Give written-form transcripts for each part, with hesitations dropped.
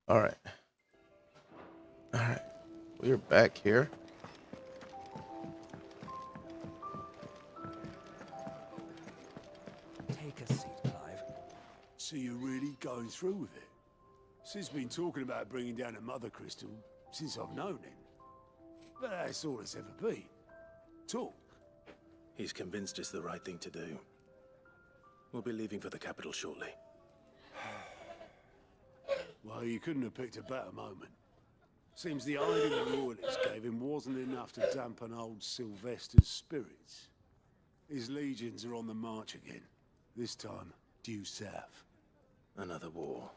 All right. All right. We're back here. Take a seat, Clive. So you're really going through with it? Sid's been talking about bringing down a mother crystal since I've known him. But that's all it's ever been. Talk. He's convinced it's the right thing to do. We'll be leaving for the capital shortly. Well, you couldn't have picked a better moment. Seems the hiding the royalists gave him wasn't enough to dampen old Sylvester's spirits. His legions are on the march again. This time, due south. Another war.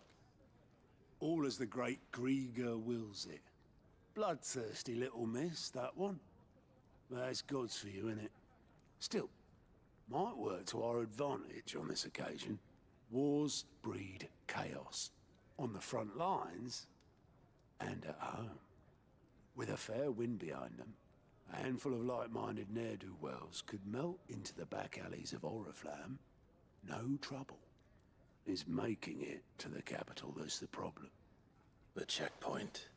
All as the great Grieger wills it. Bloodthirsty little miss, that one. That's God's for you, innit? Still, might work to our advantage on this occasion. Wars breed chaos. On the front lines, and at home. With a fair wind behind them, a handful of like-minded ne'er-do-wells could melt into the back alleys of Oriflamme. No trouble. It's making it to the capital that's the problem. The checkpoint.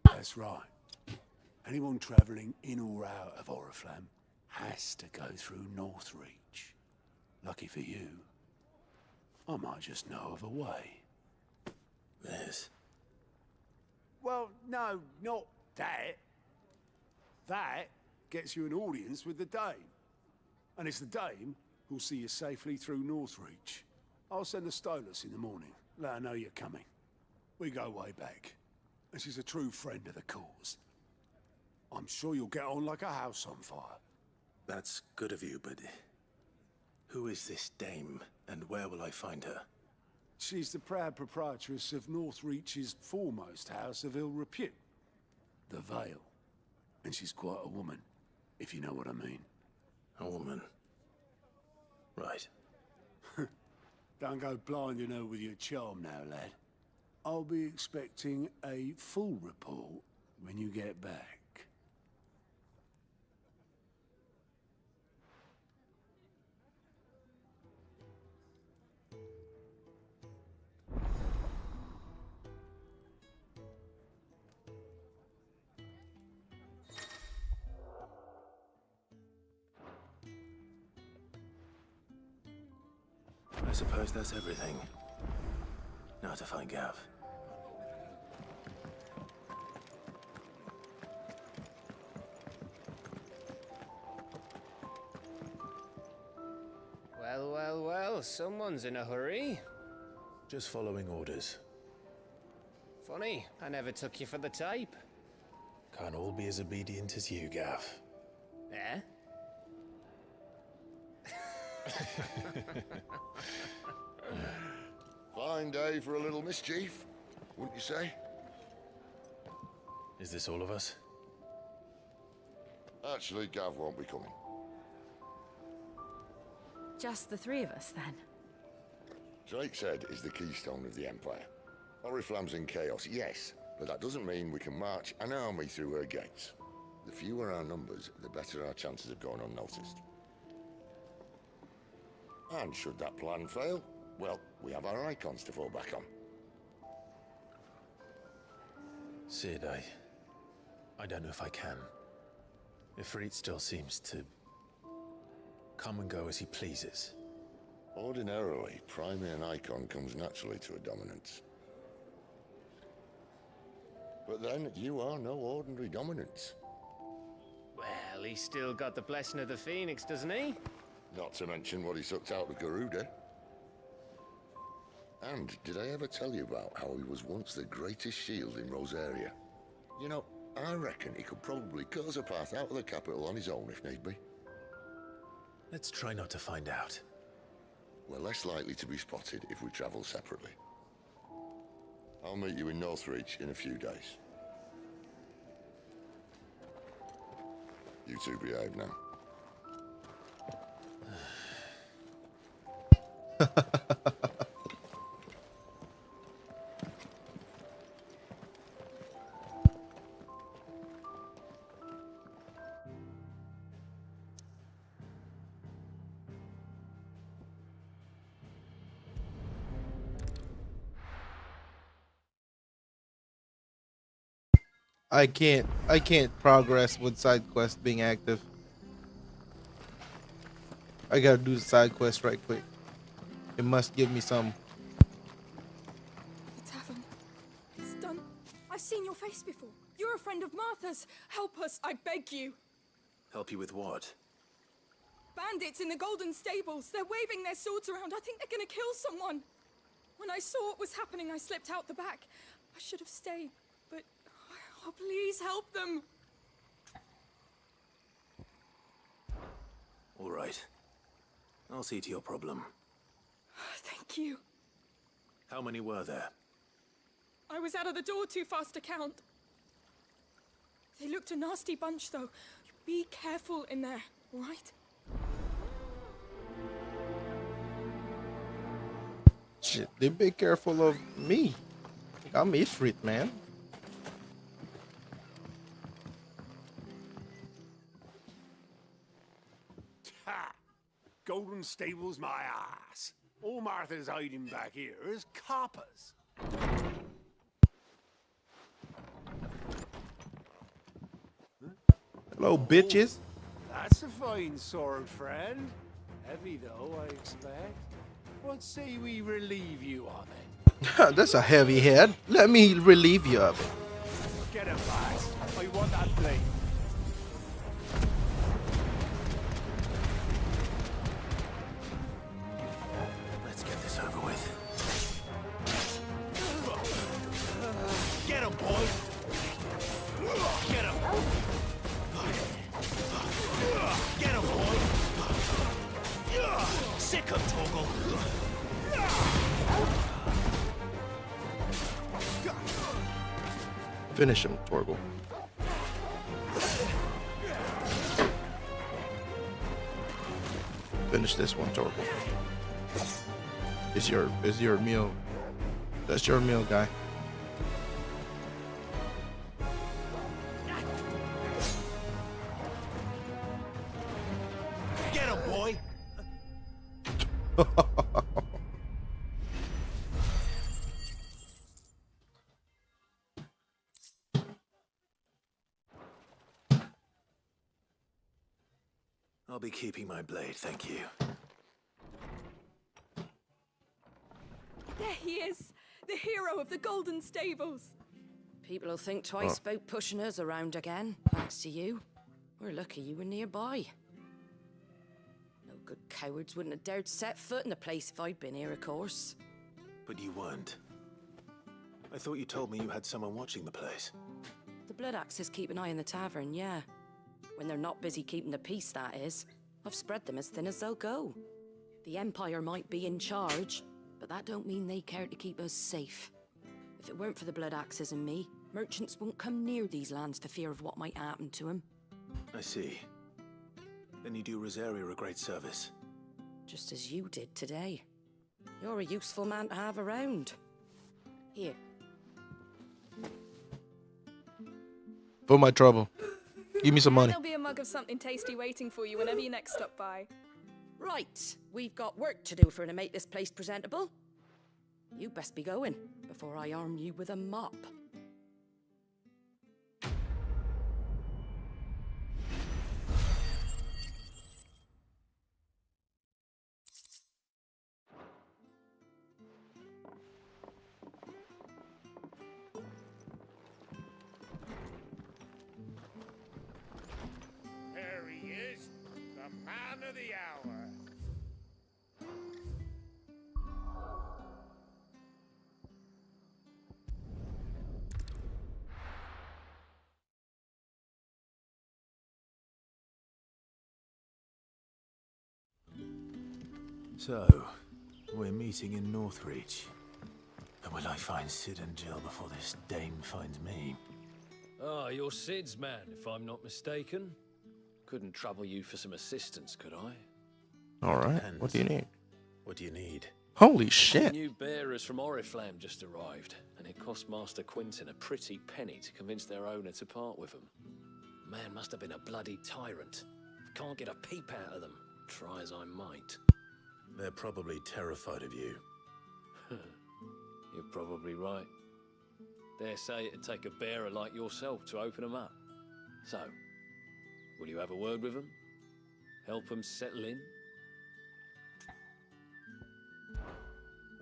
That's right. Anyone travelling in or out of Oriflamme has to go through Northreach. Lucky for you, I might just know of a way. This. Well, no, not that. That gets you an audience with the Dame. And it's the Dame who'll see you safely through Northreach. I'll send the Stolas in the morning. Let her know you're coming. We go way back. And she's a true friend of the cause. I'm sure you'll get on like a house on fire. That's good of you, but... who is this dame, and where will I find her? She's the proud proprietress of Northreach's foremost house of ill repute. The Vale. And she's quite a woman, if you know what I mean. A woman. Right. Don't go blinding her with your charm now, lad. I'll be expecting a full report when you get back. I suppose that's everything. Now to find Gav. Well, well, well, someone's in a hurry. Just following orders. Funny, I never took you for the type. Can't all be as obedient as you, Gav. Eh? Fine day for a little mischief, wouldn't you say? Is this all of us? Actually, Gav won't be coming. Just the three of us, then? Drake's Head is the keystone of the Empire. Oriflamme's in chaos, yes, but that doesn't mean we can march an army through her gates. The fewer our numbers, the better our chances of going unnoticed. And should that plan fail, well, we have our icons to fall back on. Sid, I don't know if I can. Ifrit still seems to come and go as he pleases. Ordinarily, priming an icon comes naturally to a dominance. But then, you are no ordinary dominance. Well, he's still got the blessing of the Phoenix, doesn't he? Not to mention what he sucked out of Garuda. And did I ever tell you about how he was once the greatest shield in Rosaria? You know, I reckon he could probably cut us a path out of the capital on his own if need be. Let's try not to find out. We're less likely to be spotted if we travel separately. I'll meet you in Northreach in a few days. You two behave now. I can't progress with side quest being active. I gotta do the side quest right quick. It must give me some. The tavern. It's done. I've seen your face before. You're a friend of Martha's. Help us, I beg you. Help you with what? Bandits in the Golden Stables. They're waving their swords around. I think they're gonna kill someone. When I saw what was happening, I slipped out the back. I should have stayed, but... Oh, please help them. All right. I'll see to your problem. Thank you. How many were there? I was out of the door too fast to count. They looked a nasty bunch, though. Be careful in there, all right? Shit, they be careful of me. I'm Ifrit, man. Ha! Golden Stables, my ass. All Martha's hiding back here is coppers. Hello, bitches. That's a fine sword, friend. Heavy, though, I expect. What say we relieve you of it? That's a heavy head. Let me relieve you of it. Get it, lads. I want that blade. Let's get this over with. Get him, boy! Get him! Get him, boy! Sick of Toggle! Finish him, Torgal. Finish this one, Torgal. Is your meal. That's your meal, guy. Get him, boy! I'll be keeping my blade, thank you. There he is, the hero of the Golden Stables. People will think twice about pushing us around again, thanks to you. We're lucky you were nearby. No good cowards wouldn't have dared set foot in the place if I'd been here, of course. But you weren't. I thought you told me you had someone watching the place. The Blood Axes keep an eye on the tavern, yeah. When they're not busy keeping the peace, that is. I've spread them as thin as they'll go. The Empire might be in charge, but that don't mean they care to keep us safe. If it weren't for the Blood Axes and me, merchants won't come near these lands for fear of what might happen to them. I see. Then you do Rosaria a great service. Just as you did today. You're a useful man to have around. Here. For my trouble. Give me some money. There'll be a mug of something tasty waiting for you whenever you next stop by. Right, we've got work to do for to make this place presentable. You best be going before I arm you with a mop. There he is, the man of the hour. So, we're meeting in Northreach. And will I find Sid and Jill before this dame finds me? Ah, you're Sid's man, if I'm not mistaken. Couldn't trouble you for some assistance, could I? All right. Depends. What do you need? What do you need? Holy shit. New bearers from Oriflamme just arrived, and it cost Master Quinton a pretty penny to convince their owner to part with them. Man must have been a bloody tyrant. Can't get a peep out of them, try as I might. They're probably terrified of you. You're probably right. Dare say it'd take a bearer like yourself to open them up. So, will you have a word with them? Help them settle in?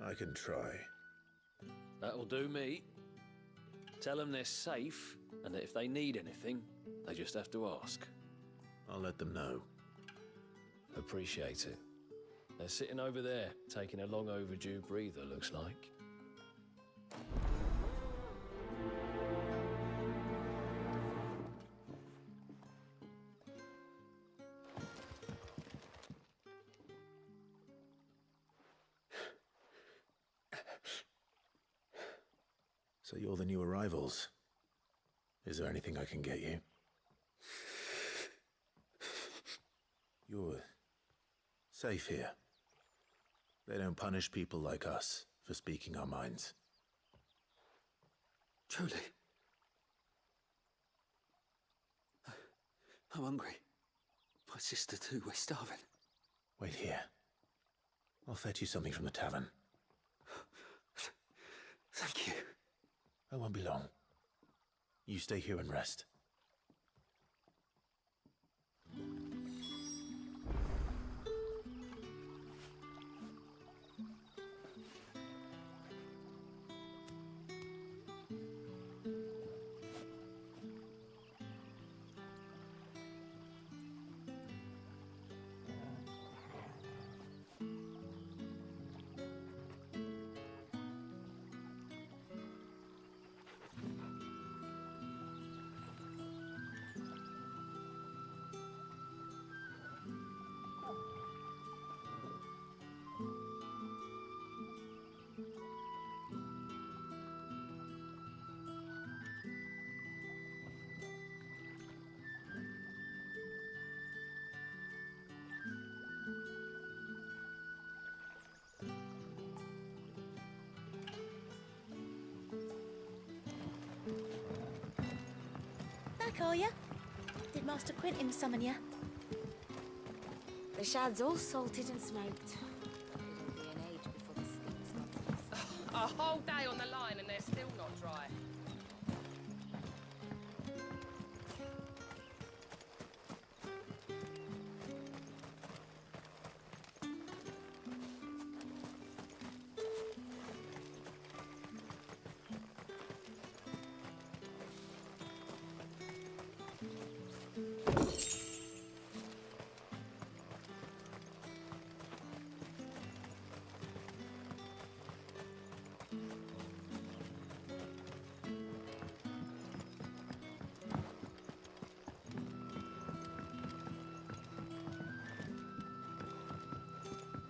I can try. That'll do me. Tell them they're safe, and that if they need anything, they just have to ask. I'll let them know. Appreciate it. They're sitting over there, taking a long overdue breather, looks like. So you're the new arrivals. Is there anything I can get you? You're safe here. They don't punish people like us for speaking our minds. Truly. I'm hungry. My sister too, we're starving. Wait here. I'll fetch you something from the tavern. Thank you. I won't be long. You stay here and rest. Back, are ya? Did Master Quentin summon ya? The shad's all salted and smoked. It'll be an age before the skin stops. A whole day on the line and they're still not dry.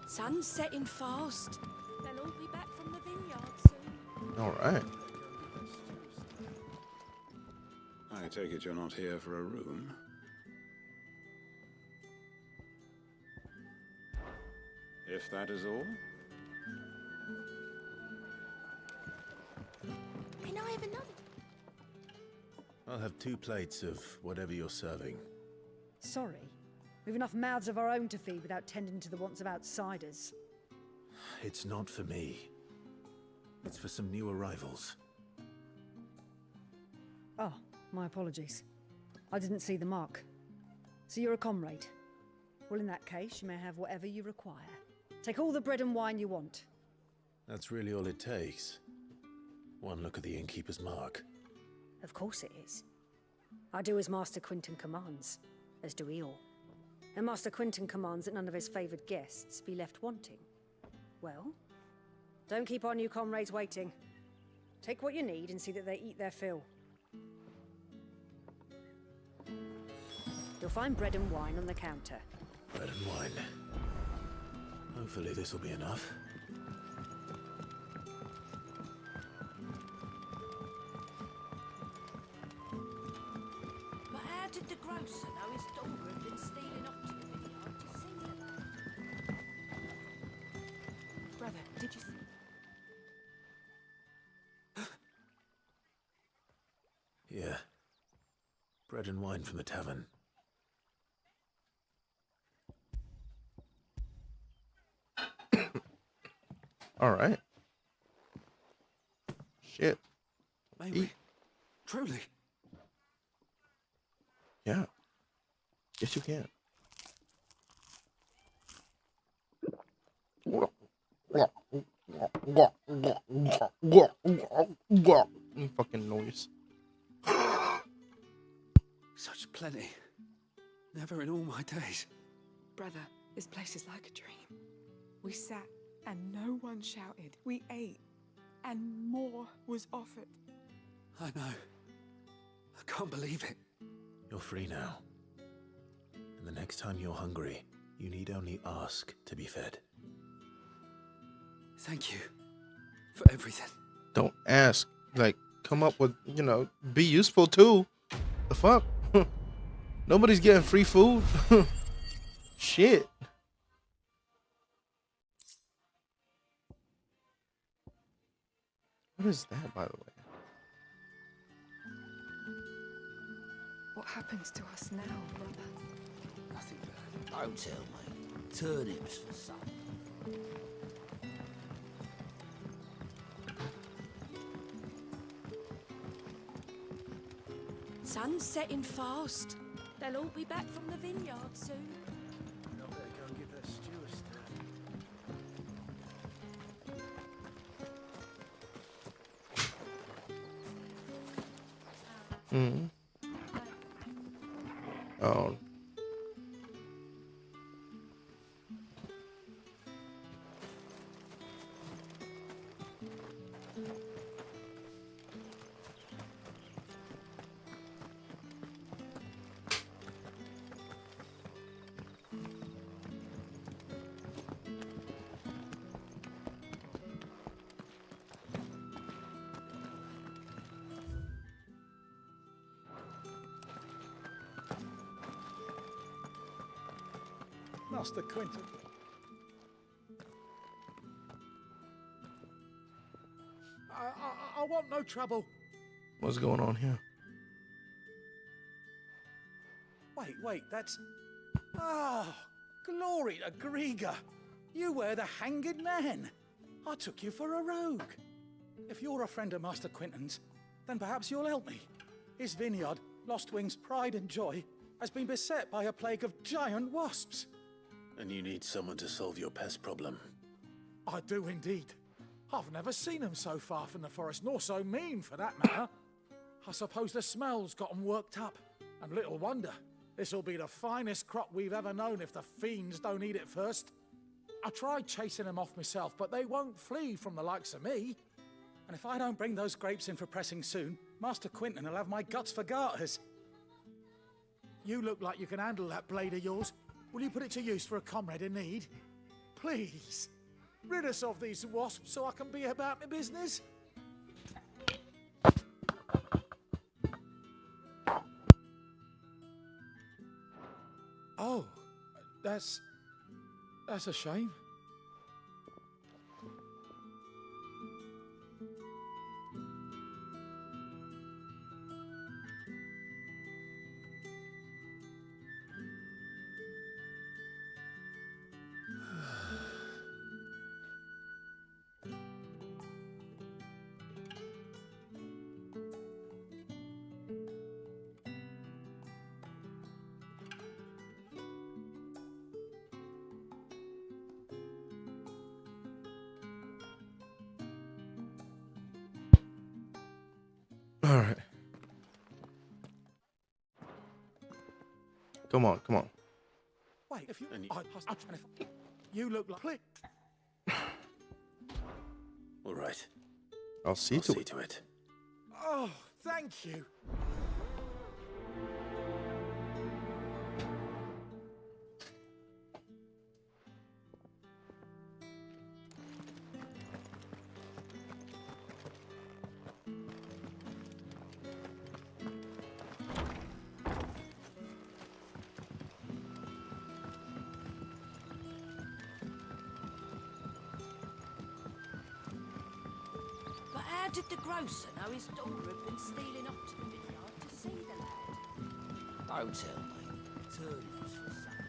Sun's setting fast. They'll all be back from the vineyard soon. All right. I take it you're not here for a room? If that is all? Can I have another? I'll have 2 plates of whatever you're serving. Sorry. We've enough mouths of our own to feed without tending to the wants of outsiders. It's not for me. It's for some new arrivals. Oh, my apologies. I didn't see the mark. So you're a comrade. Well, in that case, you may have whatever you require. Take all the bread and wine you want. That's really all it takes. One look at the innkeeper's mark. Of course it is. I do as Master Quentin commands, as do we all. And Master Quentin commands that none of his favoured guests be left wanting. Well, don't keep our new comrades waiting. Take what you need and see that they eat their fill. You'll find bread and wine on the counter. Bread and wine. Hopefully this will be enough. But how did the grocer know his daughter had been stealing up to the vineyard to see her? Brother, did you see? Yeah. Bread and wine from the tavern. All right. Shit. May we? Truly? Yeah. Yes, you can. Fucking noise. Such plenty. Never in all my days. Brother, this place is like a dream. We sat and no one shouted. We ate and more was offered. I know. I can't believe it. You're free now. And the next time you're hungry, you need only ask to be fed. Thank you for everything. Don't ask. Like, come up with, you know, be useful too. The fuck? Nobody's getting free food. Shit. What is that, by the way? What happens to us now, brother? Nothing bad. Don't tell me. Turnips for supper. Sun's setting fast. They'll all be back from the vineyard soon. I better go and give that stew a stir. Mm. Oh. Master Quentin. I want no trouble. What's going on here? Wait, that's... Ah, glory to Grieger. You were the hanged man. I took you for a rogue. If you're a friend of Master Quentin's, then perhaps you'll help me. His vineyard, Lost Wing's pride and joy, has been beset by a plague of giant wasps. And you need someone to solve your pest problem. I do indeed. I've never seen them so far from the forest, nor so mean for that matter. I suppose the smell's got them worked up. And little wonder. This'll be the finest crop we've ever known if the fiends don't eat it first. I tried chasing them off myself, but they won't flee from the likes of me. And if I don't bring those grapes in for pressing soon, Master Quentin will have my guts for garters. You look like you can handle that blade of yours. Will you put it to use for a comrade in need? Please, rid us of these wasps so I can be about my business. Oh, that's a shame. All right. Come on, come on. Wait, if you... You look like... All right. I'll see to it. Oh, thank you. But how did the grocer know his daughter had been stealing up to the vineyard to see the lad? Don't tell me. Turnips for supper.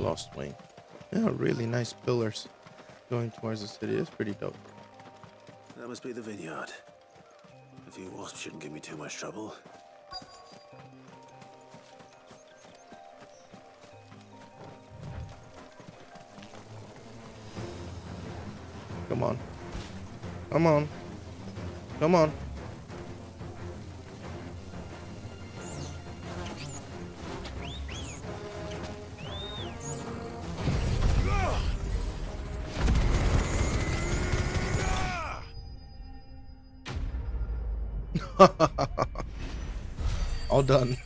Lost Wing. Yeah, really nice pillars going towards the city. It's pretty dope. That must be the vineyard. A few wasps shouldn't give me too much trouble. Come on. Come on. Come on. All done.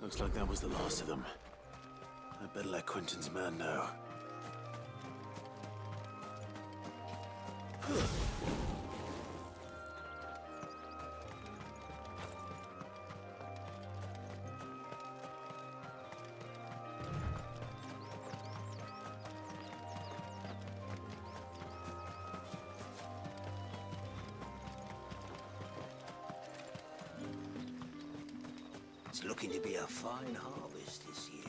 Looks like that was the last of them. I better let Quentin's man know. It's looking to be a fine harvest this year.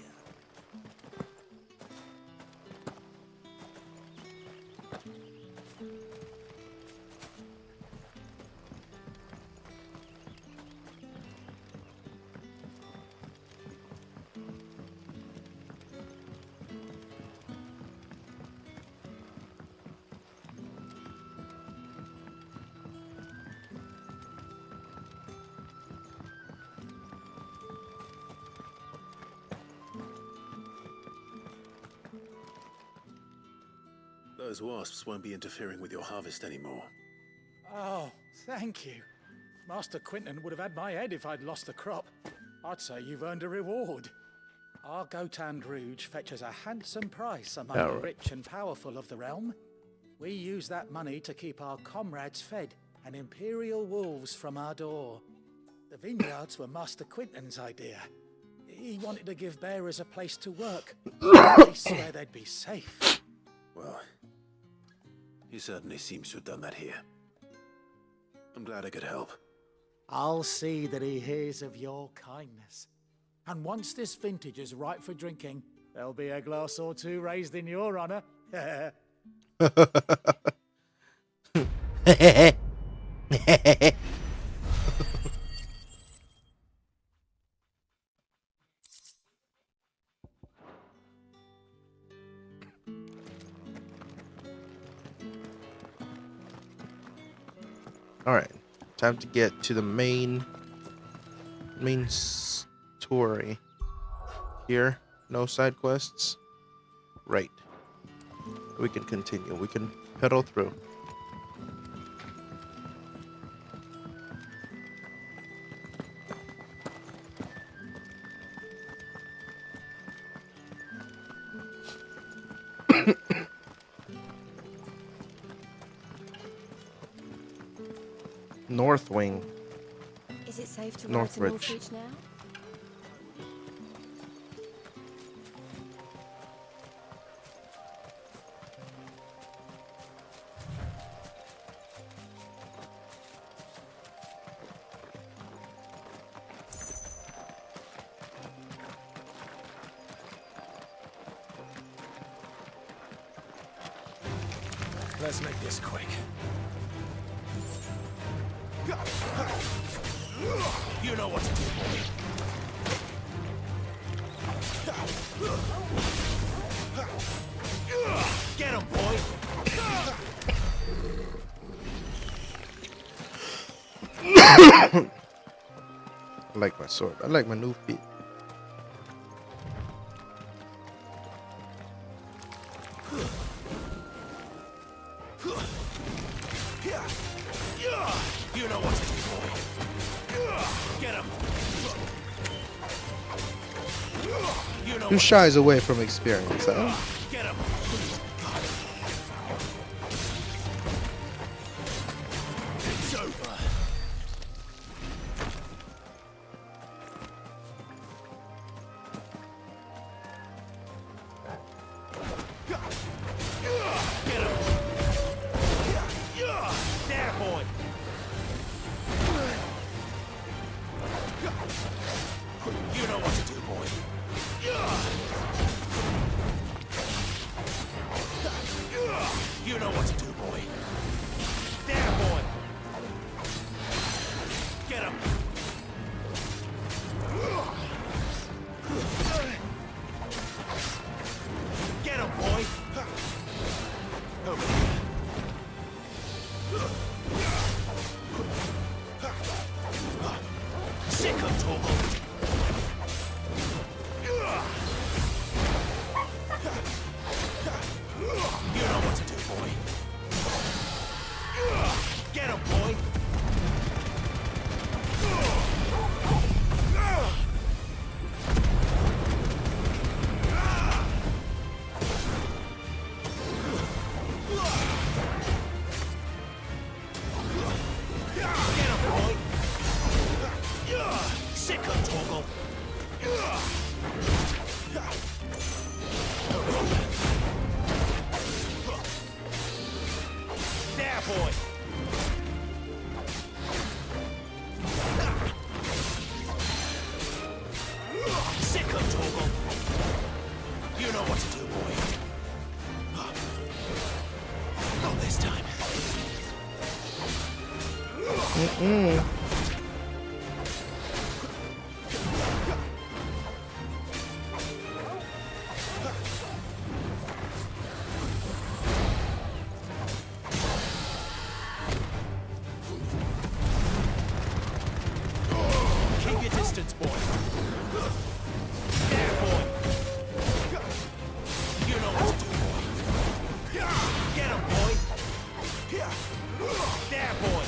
Those wasps won't be interfering with your harvest anymore. Oh, thank you. Master Quentin would have had my head if I'd lost the crop. I'd say you've earned a reward. Our Gotand Rouge fetches a handsome price among the rich and powerful of the realm. We use that money to keep our comrades fed and imperial wolves from our door. The vineyards were Master Quentin's idea. He wanted to give bearers a place to work, a place where they'd be safe. Well, he certainly seems to have done that here. I'm glad I could help. I'll see that he hears of your kindness. And once this vintage is ripe for drinking, there'll be a glass or two raised in your honor. All right, time to get to the main story. Here, no side quests. Right. We can continue. We can pedal through. North Wing. Is it safe to ride to Northridge now? Let's make this quick. You know what to do, boy. Get him, boy. I like my sword. I like my new feet. You know what to do, boy. Get him. You know Who shies away from experience, huh? Get him. It's over. Get him. There, boy. Get him, boy! Over here. Sick of Torgal! You know what to do, boy. Get him, boy! Sick of Torgal! There, boy! Sick of Torgal! You know what to do, boy. Not this time. Keep your distance, boy. There, boy. You know what to do, boy. Get him, boy. There, boy.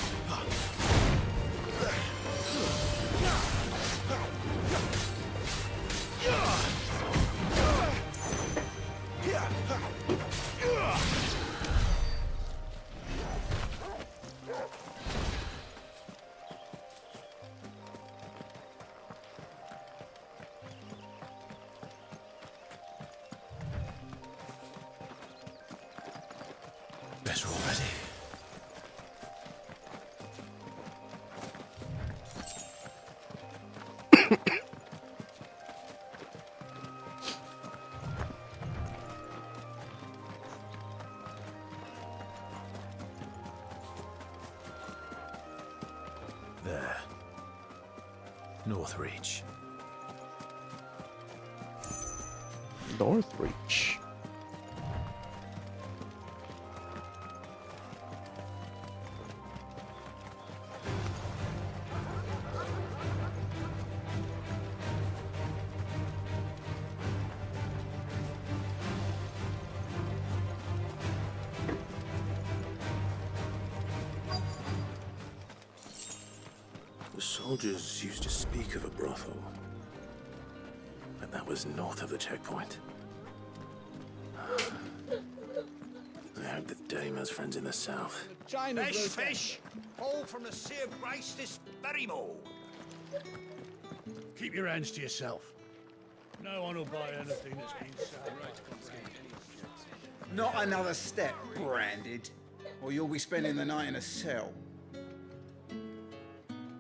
Better already. There. Northreach. Northreach. The soldiers used to speak of a brothel. But that was north of the checkpoint. I hope that Dame has friends in the south. Fresh fish! All from the Sea of Grace this very morn. Keep your hands to yourself. No one will buy anything that's been sold. Not another step, branded, or you'll be spending the night in a cell.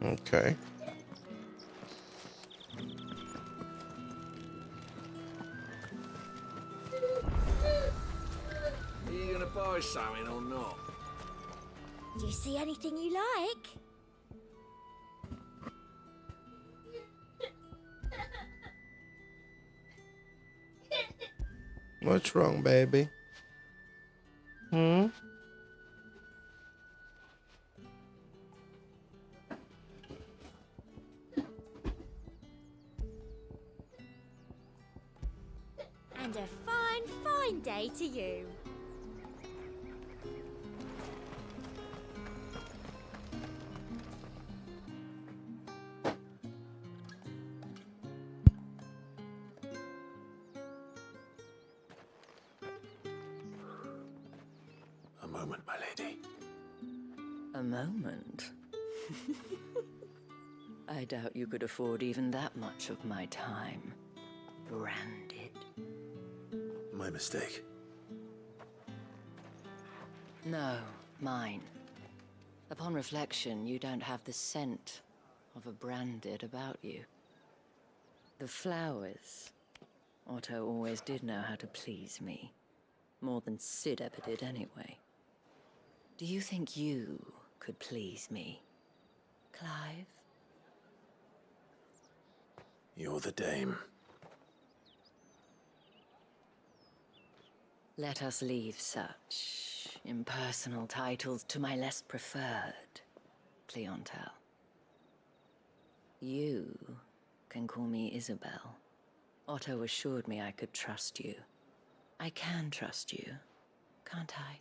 Okay. Are you gonna buy something or not? Do you see anything you like? What's wrong, baby? Hmm? And a fine, fine day to you. A moment, my lady. A moment? I doubt you could afford even that much of my time. Branded. My mistake. No, mine. Upon reflection, you don't have the scent of a branded about you. The flowers. Otto always did know how to please me. More than Sid ever did anyway. Do you think you could please me, Clive? You're the dame. Let us leave such impersonal titles to my less preferred clientele. You can call me Isabel. Otto assured me I could trust you. I can trust you, can't I?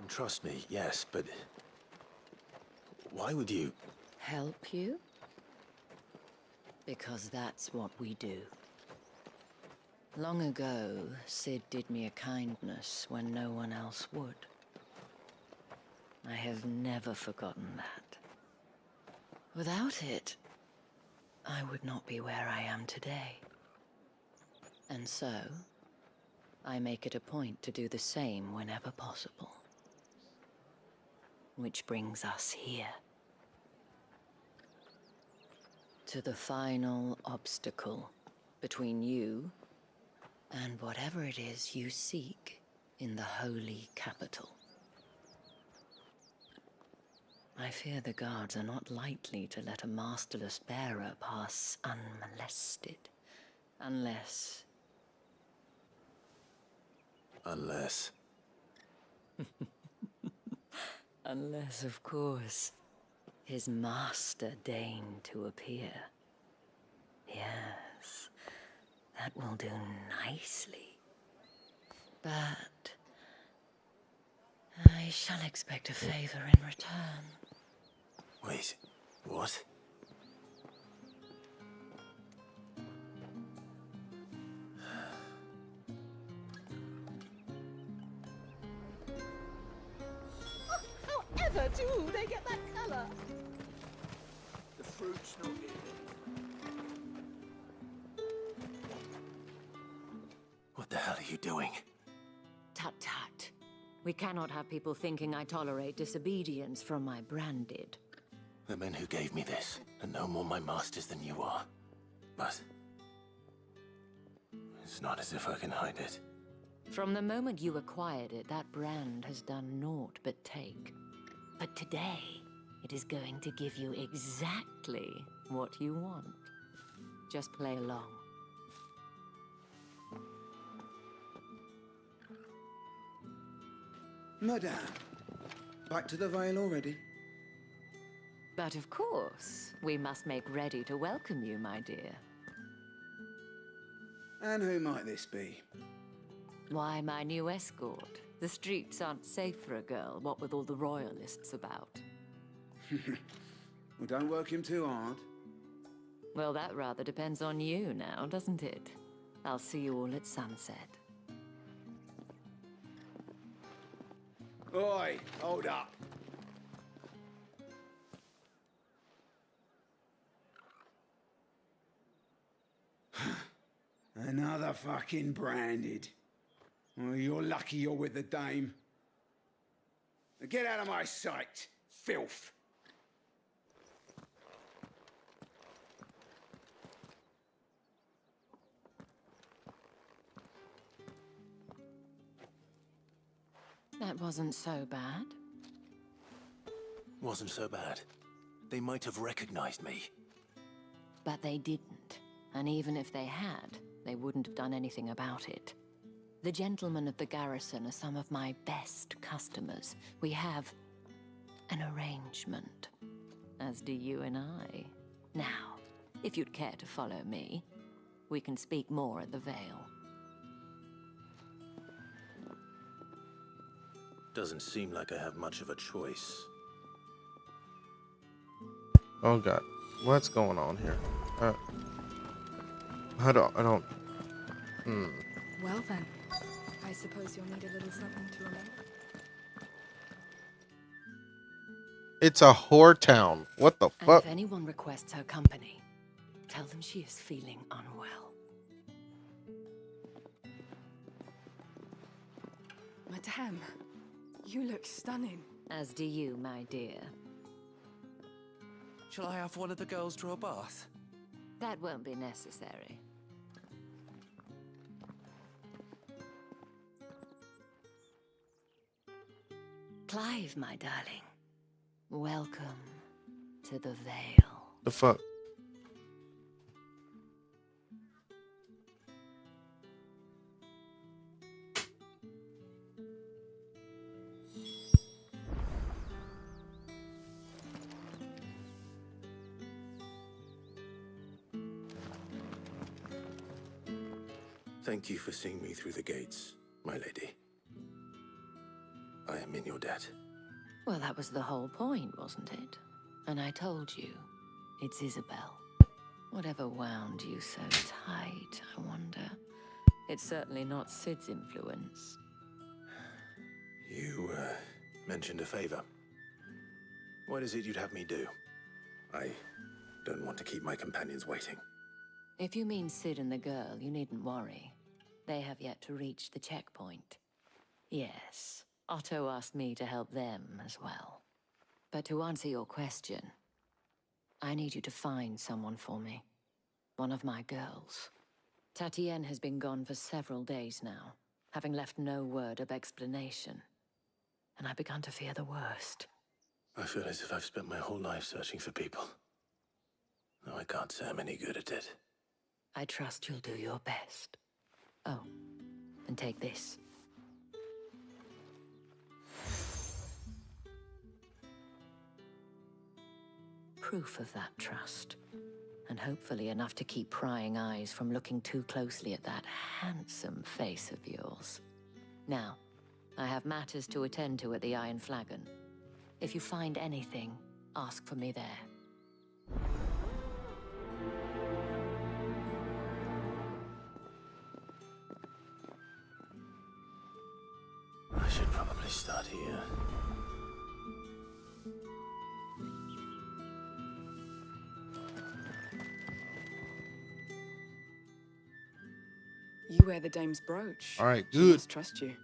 can trust me, yes, but why would you? Help you? Because that's what we do. Long ago, Sid did me a kindness when no one else would. I have never forgotten that. Without it, I would not be where I am today. And so, I make it a point to do the same whenever possible. Which brings us here. To the final obstacle between you and whatever it is you seek in the holy capital. I fear the guards are not likely to let a masterless bearer pass unmolested. Unless... Unless... Unless, of course, his master deigned to appear. Yes, that will do nicely. But... I shall expect a favor in return. Wait, what? However do they get that colour? The fruit's not here. What the hell are you doing? Tut-tut. We cannot have people thinking I tolerate disobedience from my branded. The men who gave me this are no more my masters than you are. But... it's not as if I can hide it. From the moment you acquired it, that brand has done naught but take. But today, it is going to give you exactly what you want. Just play along. Madame, back to the Vale already? But of course, we must make ready to welcome you, my dear. And who might this be? Why, my new escort. The streets aren't safe for a girl, what with all the royalists about. Well, don't work him too hard. Well, that rather depends on you now, doesn't it? I'll see you all at sunset. Oi, hold up. Another fucking branded. Well, you're lucky you're with the dame. Now get out of my sight, filth. That wasn't so bad. Wasn't so bad. They might have recognized me. But they didn't. And even if they had, they wouldn't have done anything about it. The gentlemen of the garrison are some of my best customers. We have an arrangement, as do you and I. Now, if you'd care to follow me, we can speak more at the Vale. Doesn't seem like I have much of a choice. Oh god, what's going on here? I don't. Well then, I suppose you'll need a little something to remember. It's a whore town. What the And fuck? if anyone requests her company, tell them she is feeling unwell. Madame, you look stunning. As do you, my dear. Shall I have one of the girls draw a bath? That won't be necessary. Clive, my darling. Welcome to the Vale. The fuck? Thank you for seeing me through the gates, my lady. I am I'm in your debt. Well, that was the whole point, wasn't it? And I told you, it's Isabel. Whatever wound you so tight, I wonder. It's certainly not Sid's influence. You, mentioned a favor. What is it you'd have me do? I don't want to keep my companions waiting. If you mean Sid and the girl, you needn't worry. They have yet to reach the checkpoint. Yes, Otto asked me to help them as well. But to answer your question, I need you to find someone for me. One of my girls. Tatienne has been gone for several days now, having left no word of explanation. And I've begun to fear the worst. I feel as if I've spent my whole life searching for people. No, I can't say I'm any good at it. I trust you'll do your best. Oh, and take this. Proof of that trust. And hopefully enough to keep prying eyes from looking too closely at that handsome face of yours. Now, I have matters to attend to at the Iron Flagon. If you find anything, ask for me there. I should probably start here. You wear the dame's brooch. All right, She good. must trust you.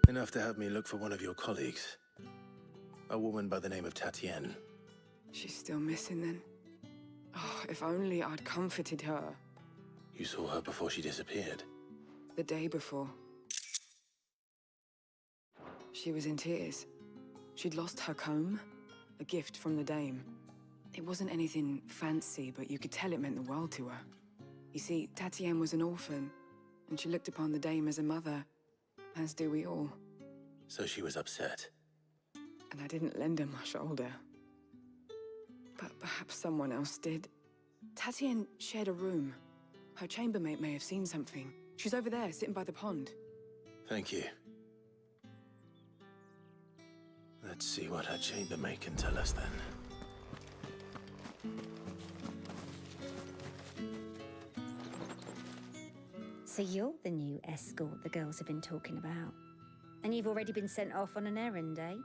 Enough to have me look for one of your colleagues. A woman by the name of Tatienne. She's still missing then. Oh, if only I'd comforted her. You saw her before she disappeared. The day before. She was in tears. She'd lost her comb, a gift from the dame. It wasn't anything fancy, but you could tell it meant the world to her. You see, Tatienne was an orphan, and she looked upon the dame as a mother, as do we all. So she was upset. And I didn't lend her my shoulder. But perhaps someone else did. Tatienne shared a room. Her chambermaid may have seen something. She's over there, sitting by the pond. Thank you. Let's see what her chambermaid can tell us then. So you're the new escort the girls have been talking about. And you've already been sent off on an errand, eh?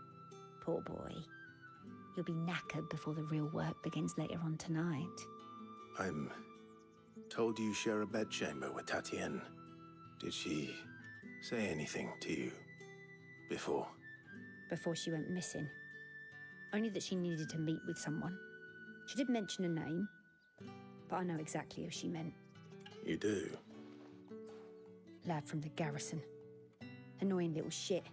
Poor boy. You'll be knackered before the real work begins later on tonight. I'm told you share a bedchamber with Tatienne. Did she say anything to you before? Before she went missing. Only that she needed to meet with someone. She did mention a name, but I know exactly who she meant. You do? Lad from the garrison. Annoying little shit.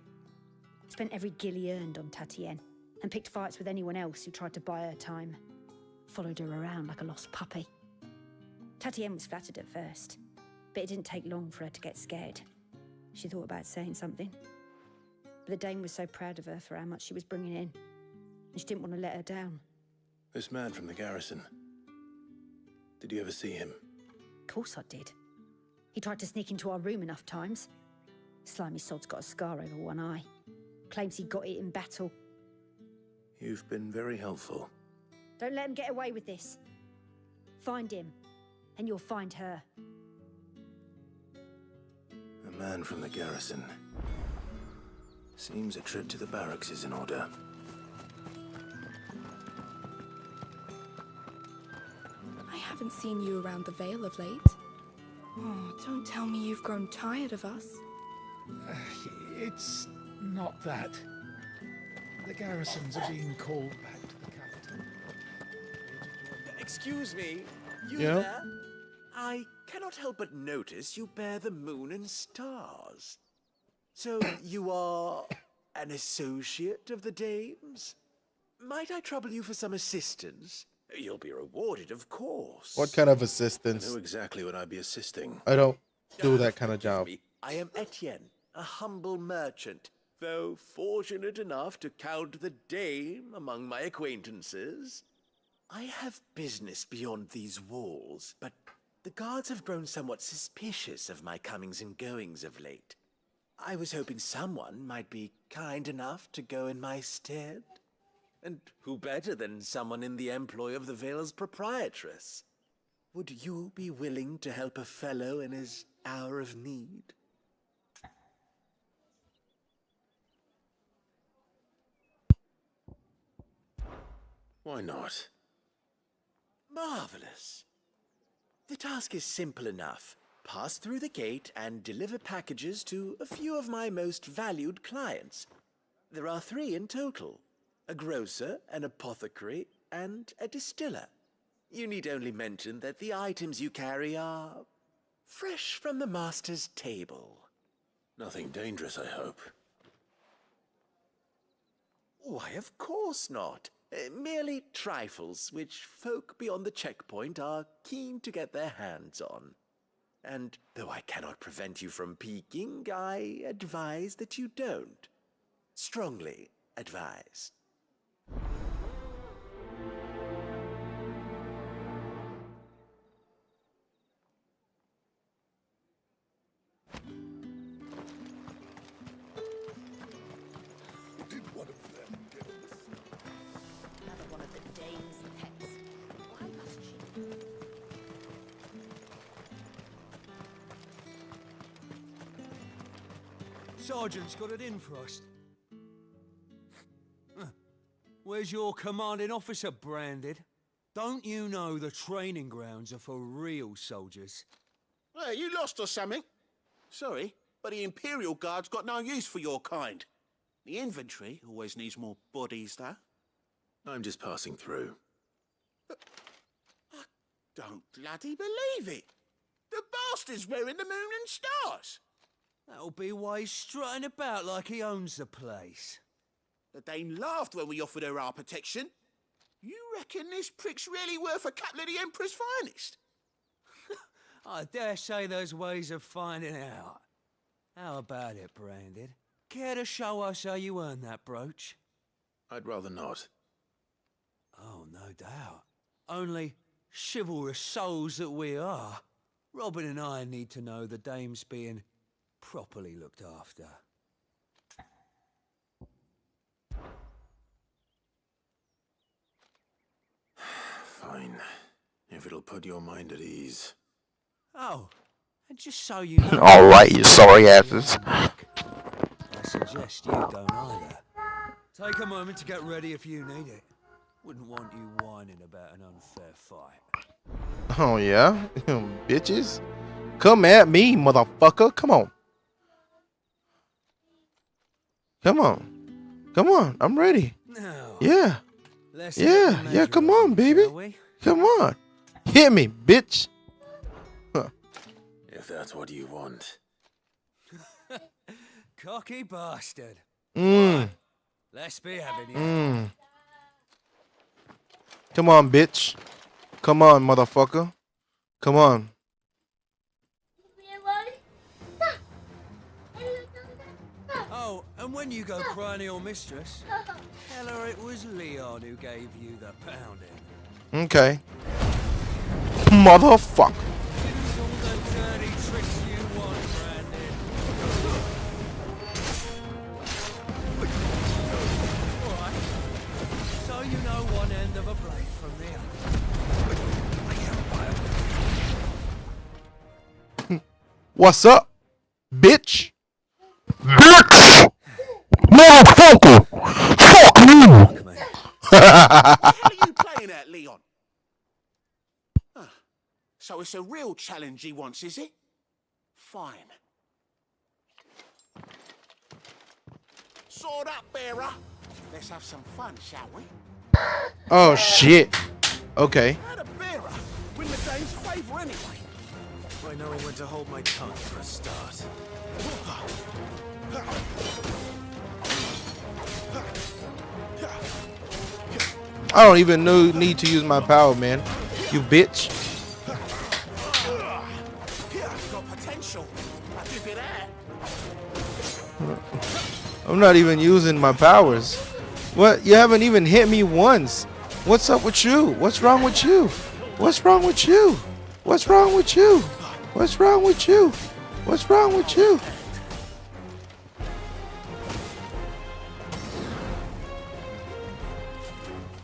Spent every gil he earned on Tatienne, and picked fights with anyone else who tried to buy her time. Followed her around like a lost puppy. Tatienne was flattered at first, but it didn't take long for her to get scared. She thought about saying something. But the dame was so proud of her for how much she was bringing in, and she didn't want to let her down. This man from the garrison. Did you ever see him? Of course I did. He tried to sneak into our room enough times. Slimy sod's got a scar over one eye. Claims he got it in battle. You've been very helpful. Don't let him get away with this. Find him, and you'll find her. A man from the garrison. Seems a trip to the barracks is in order. I haven't seen you around the Vale of late. Oh, don't tell me you've grown tired of us. It's not that. The garrisons are being called back to the capital. Excuse me, you Yeah? there? I cannot help but notice you bear the moon and stars. So you are an associate of the dames? Might I trouble you for some assistance? You'll be rewarded, of course. What kind of I assistance? know exactly what I'd be assisting. I don't do that kind of Forgive job. me. I am Etienne, a humble merchant, though fortunate enough to count the dame among my acquaintances. I have business beyond these walls, but the guards have grown somewhat suspicious of my comings and goings of late. I was hoping someone might be kind enough to go in my stead. And who better than someone in the employ of the Vale's proprietress? Would you be willing to help a fellow in his hour of need? Why not? Marvelous. The task is simple enough. Pass through the gate and deliver packages to a few of my most valued clients. There are 3 in total: a grocer, an apothecary, and a distiller. You need only mention that the items you carry are fresh from the master's table. Nothing dangerous, I hope. Why, of course not. Merely trifles which folk beyond the checkpoint are keen to get their hands on. And though I cannot prevent you from peeking, I advise that you don't. Strongly advise. Did one of them get on the Another one of the dame's pets. Why must she? Sergeant's got it in for us. Where's your commanding officer, Branded? Don't you know the training grounds are for real soldiers? Hey, you lost or something? Sorry, but the Imperial Guard's got no use for your kind. The infantry always needs more bodies, though. I'm just passing through. I don't bloody believe it. The bastard's wearing the moon and stars. That'll be why he's strutting about like he owns the place. The Dane laughed when we offered her our protection. You reckon this prick's really worth a couple of the Emperor's finest? I dare say there's ways of finding out. How about it, Branded? Care to show us how you earned that brooch? I'd rather not. Oh, no doubt. Only chivalrous souls that we are, Robin and I need to know the dame's being properly looked after. Fine. If it'll put your mind at ease. Oh, and just so you know... Alright, you sorry asses. I suggest you don't either. Take a moment to get ready if you need it. Wouldn't want you whining about an unfair fight. Oh yeah? Bitches? Come at me, motherfucker. Come on. Come on. Come on. I'm ready. Now, Yeah. Yeah, come on, baby. Come on. Hit me, bitch. Huh. If that's what you want. Cocky bastard. Mmm. Let's be having you. Mmm. Come on, bitch. Come on, motherfucker. Come on. Oh, and when you go crying to your mistress, tell her it was Leon who gave you the pounding. Okay. Motherfucker. Use all the dirty tricks you want, Brandon. Alright. So you know one end of a blade from the other. What's up, bitch? Bitch! Motherfucker! Fuck you! What the hell are you playing at, Leon? Ah, so it's a real challenge he wants, is it? Fine. Sword up, bearer. Let's have some fun, shall we? Oh shit. Okay. Had a bearer. Win the dame's favour anyway. By knowing when to hold my tongue for a start. I don't even need to use my power, man. You bitch. Got potential. I'll give you that. I'm not even using my powers. What? You haven't even hit me once. What's up with you? What's wrong with you? What's wrong with you? What's wrong with you? What's wrong with you? What's wrong with you?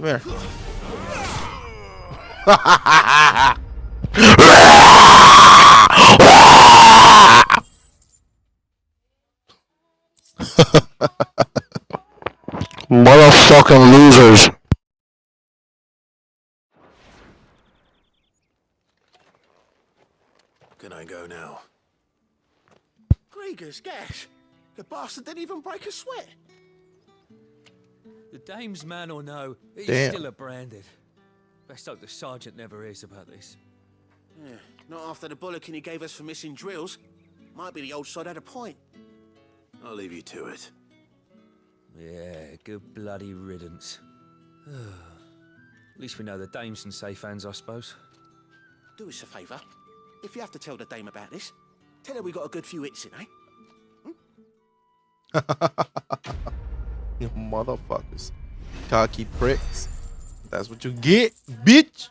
Come here. Motherfucking losers. Can I go now? Grieger's gas. The bastard didn't even break a sweat. The dame's man or no, he's Damn. still a branded. Best hope the sergeant never hears about this. Yeah, not after the bollocking he gave us for missing drills. Might be the old sod had a point. I'll leave you to it. Yeah, good bloody riddance. At least we know the dame's in safe hands, I suppose. Do us a favour. If you have to tell the dame about this, tell her we got a good few hits in, eh? You motherfuckers. Cocky pricks. That's what you get, bitch.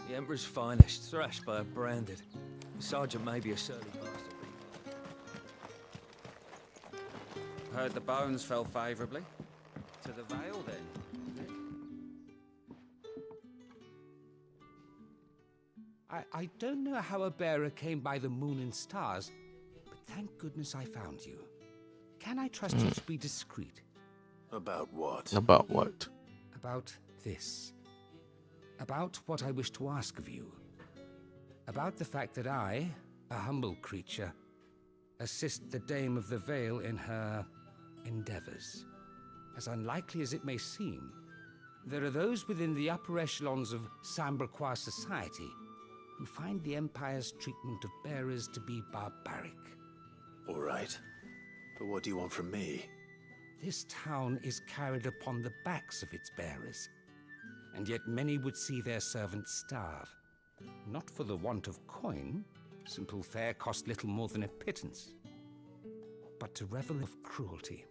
The Emperor's finest, thrashed by a branded. The sergeant may be a surly bastard. Heard the bones fell favourably. To the Vale, then. I don't know how a bearer came by the moon and stars, but thank goodness I found you. Can I trust you to be discreet? About what? About what? About this. About what I wish to ask of you. About the fact that I, a humble creature, assist the Dame of the Vale in her endeavors. As unlikely as it may seem, there are those within the upper echelons of Samberquois society who find the Empire's treatment of bearers to be barbaric. All right. But what do you want from me? This town is carried upon the backs of its bearers. and yet many would see their servants starve. Not for the want of coin, simple fare cost little more than a pittance, but to revel of cruelty.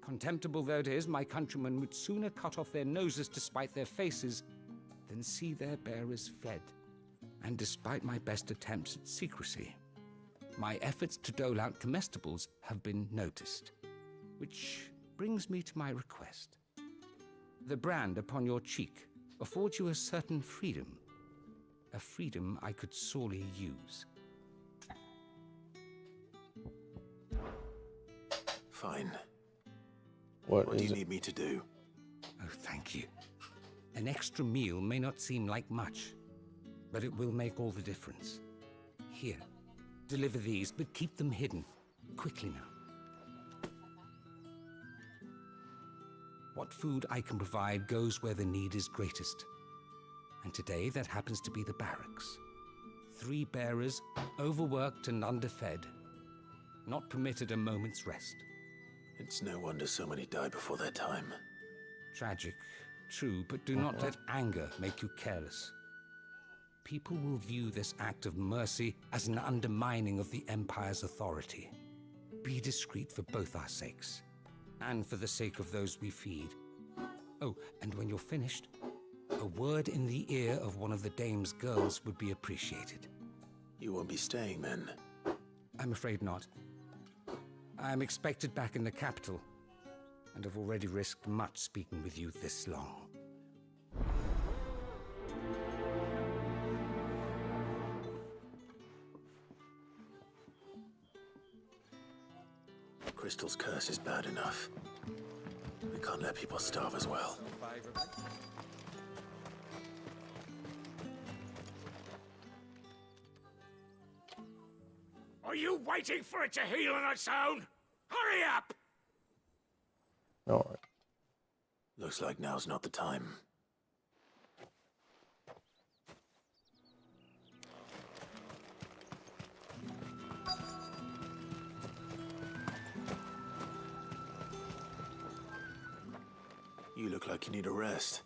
Contemptible though it is, my countrymen would sooner cut off their noses to spite their faces than see their bearers fed. And despite my best attempts at secrecy, my efforts to dole out comestibles have been noticed. Which brings me to my request. The brand upon your cheek affords you a certain freedom, a freedom I could sorely use. Fine. What do you is it? need me to do? Oh, thank you. An extra meal may not seem like much, but it will make all the difference. Here, deliver these, but keep them hidden. Quickly now. What food I can provide goes where the need is greatest. And today that happens to be the barracks. 3 bearers, overworked and underfed, not permitted a moment's rest. It's no wonder so many die before their time. Tragic, true, but do not let anger make you careless. People will view this act of mercy as an undermining of the Empire's authority. Be discreet for both our sakes, and for the sake of those we feed. Oh, and when you're finished, a word in the ear of one of the dame's girls would be appreciated. You won't be staying then? I'm afraid not. I'm expected back in the capital, and have already risked much speaking with you this long. Crystal's curse is bad enough. We can't let people starve as well. Are you waiting for it to heal on its own? Hurry up! All right. Looks like now's not the time. You look like you need a rest.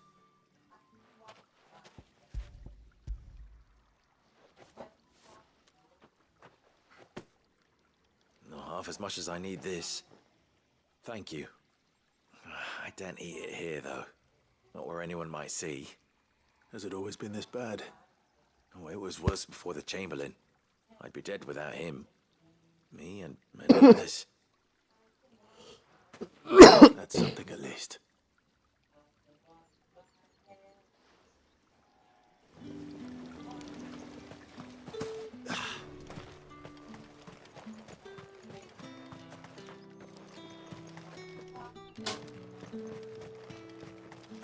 Not half as much as I need this. Thank you. I don't eat it here, though. Not where anyone might see. Has it always been this bad? Oh, it was worse before the Chamberlain. I'd be dead without him. Me and many others. That's something at least.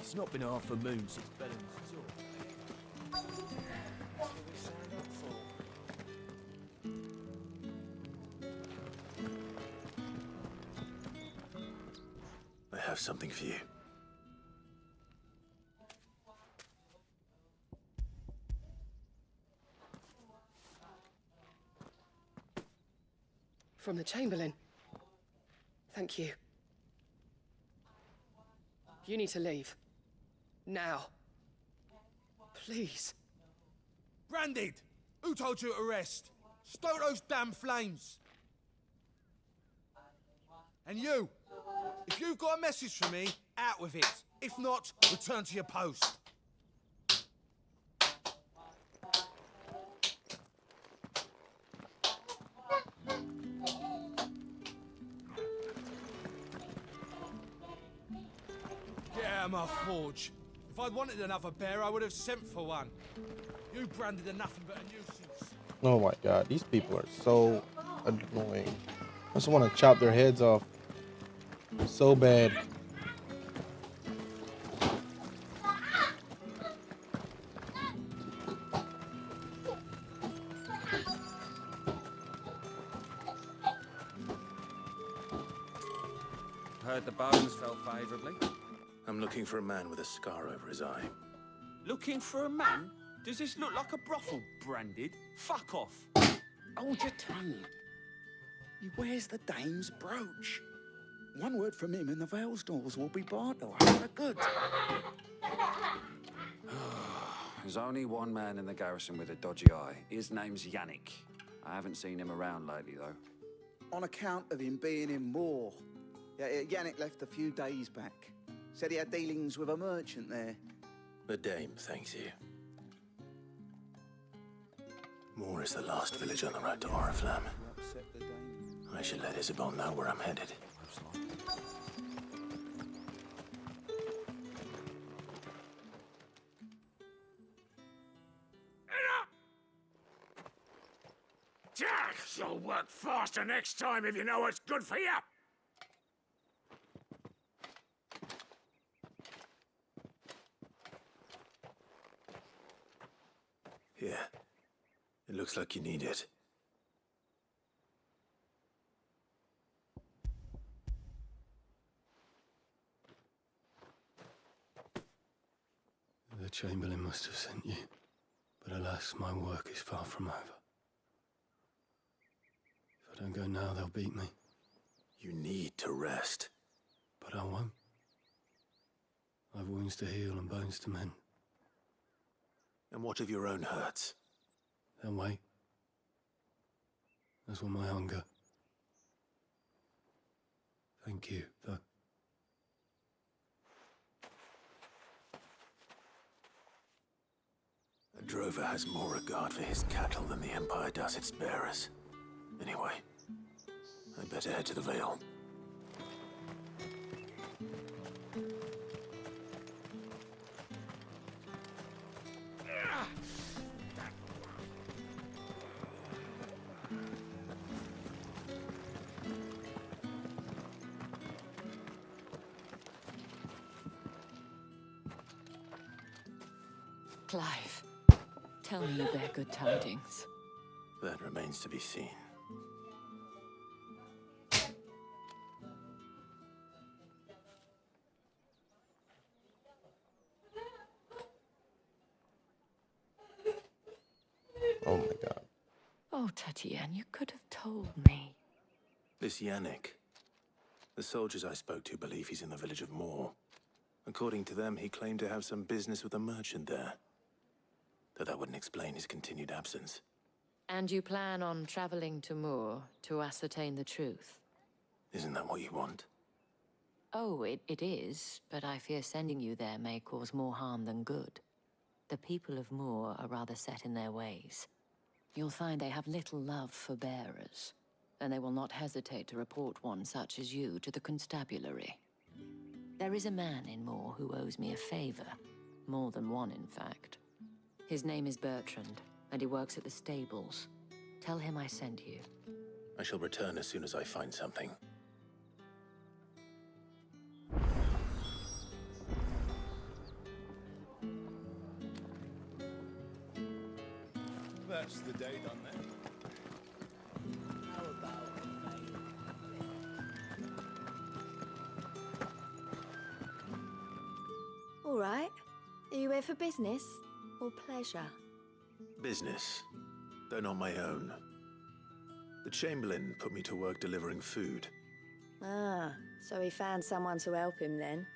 It's not been half a moon since Belling's I have something for you. From the Chamberlain. Thank you. You need to leave. Now. Please. Branded! Who told you to rest? Stoke those damn flames! And you! If you've got a message for me, out with it. If not, return to your post. Get out of my forge. If I'd wanted another bear, I would have sent for one. You branded are nothing but a nuisance. Oh my god, these people are so annoying. I just want to chop their heads off. So bad. Heard the bones fell favourably. I'm looking for a man with a scar over his eye. Looking for a man? Does this look like a brothel, Branded? Fuck off. Hold your tongue. He wears the dame's brooch. One word from him and the Vale's doors will be barred to her for good. There's only one man in the garrison with a dodgy eye. His name's Yannick. I haven't seen him around lately, though. On account of him being in Moor. Yeah, Yannick left a few days back. Said he had dealings with a merchant there. The Dame thanks you. Moor is the last village on the road to Oriflamme. I should let Isabel know where I'm headed. You'll work faster next time if you know what's good for you. Here. It looks like you need it. The Chamberlain must have sent you, but alas, my work is far from over. If I don't go now, they'll beat me. You need to rest. But I won't. I've wounds to heal and bones to mend. And what of your own hurts? They'll wait. As will my hunger. Thank you, though. A drover has more regard for his cattle than the Empire does its bearers. Anyway, I'd better head to the Vale. Clive, tell me you bear good tidings. That remains to be seen. Oh my god. Oh, Tatienne, you could have told me. This Yannick. The soldiers I spoke to believe he's in the village of Moor. According to them, he claimed to have some business with a merchant there. Though that wouldn't explain his continued absence. And you plan on traveling to Moor to ascertain the truth? Isn't that what you want? Oh, it is, but I fear sending you there may cause more harm than good. The people of Moor are rather set in their ways. You'll find they have little love for bearers, and they will not hesitate to report one such as you to the constabulary. There is a man in Moor who owes me a favor. More than one, in fact. His name is Bertrand, and he works at the stables. Tell him I sent you. I shall return as soon as I find something. That's the day done then. How about All right. Are you here for business or pleasure? Business, though not my own. The Chamberlain put me to work delivering food. Ah, so he found someone to help him then.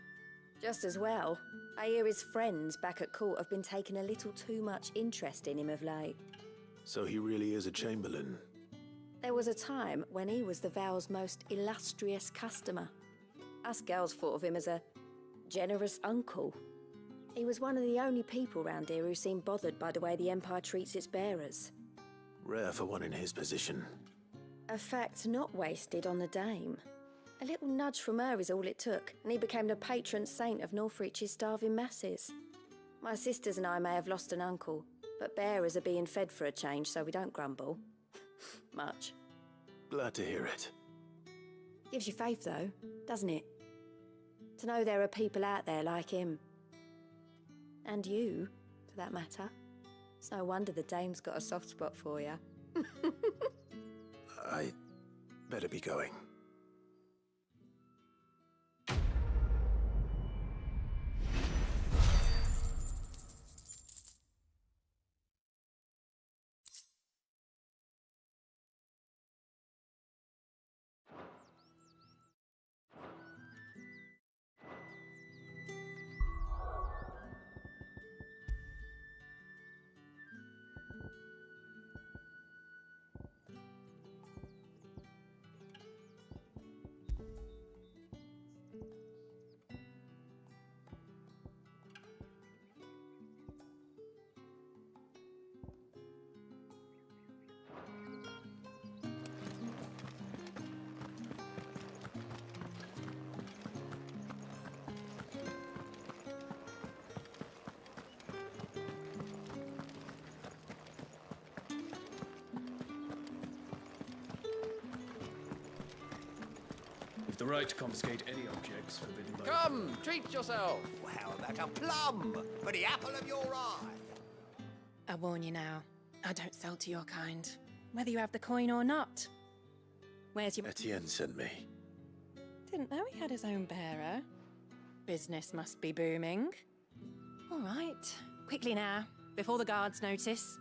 Just as well. I hear his friends back at court have been taking a little too much interest in him of late. So he really is a Chamberlain. There was a time when he was the Vale's most illustrious customer. Us girls thought of him as a generous uncle. He was one of the only people round here who seemed bothered by the way the Empire treats its bearers. Rare for one in his position. A fact not wasted on the Dame. A little nudge from her is all it took, and he became the patron saint of Northreach's starving masses. My sisters and I may have lost an uncle, but bearers are being fed for a change, so we don't grumble. Much. Glad to hear it. Gives you faith, though, doesn't it? To know there are people out there like him. And you, for that matter. It's no wonder the Dame's got a soft spot for you. I better be going. the right to confiscate any objects forbidden by... Come, treat yourself. Well, how about a plum for the apple of your eye? I warn you now, I don't sell to your kind, whether you have the coin or not. Where's your... Etienne sent me. Didn't know he had his own bearer. Business must be booming. All right, quickly now, before the guards notice.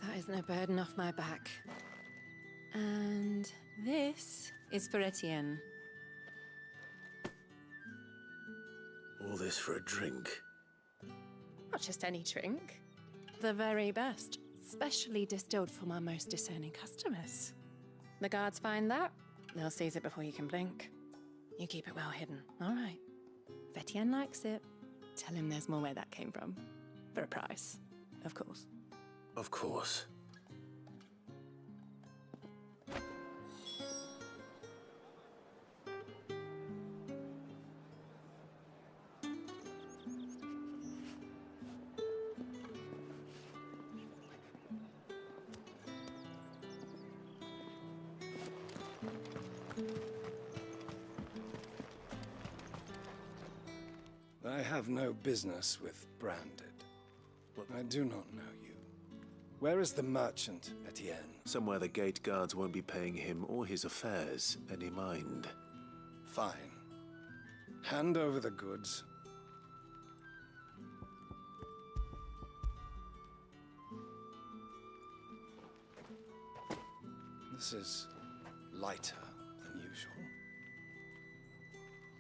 That isn't a burden off my back. And this is for Etienne. All this for a drink. Not just any drink. The very best, specially distilled for my most discerning customers. The guards find that, they'll seize it before you can blink. You keep it well hidden, all right. If Etienne likes it, tell him there's more where that came from. For a price, of course. Of course. I have no business with Branded. I do not know you. Where is the merchant, Etienne? Somewhere the gate guards won't be paying him or his affairs any mind. Fine. Hand over the goods. This is lighter than usual.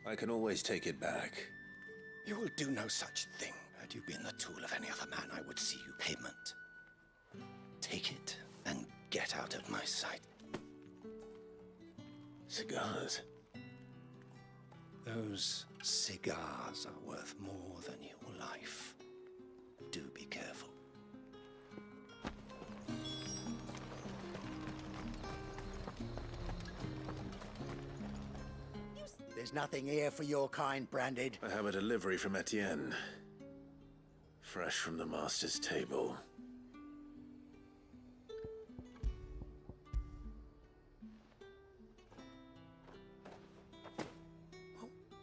I can always take it back. You will do no such thing. Had you been the tool of any other man, I would see you payment. Take it and get out of my sight. Cigars. Those cigars are worth more than your life. Do be careful. There's nothing here for your kind, Branded. I have a delivery from Etienne. Fresh from the master's table.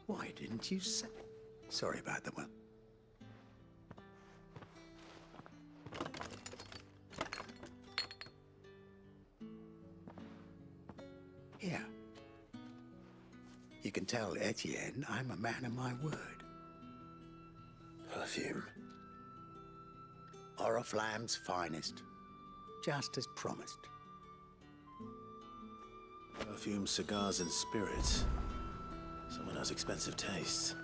Why didn't you say? Sorry about the well. Here. You can tell Etienne I'm a man of my word. Perfume. Oriflamme's finest. Just as promised. Perfume, cigars, and spirits. Someone has expensive tastes.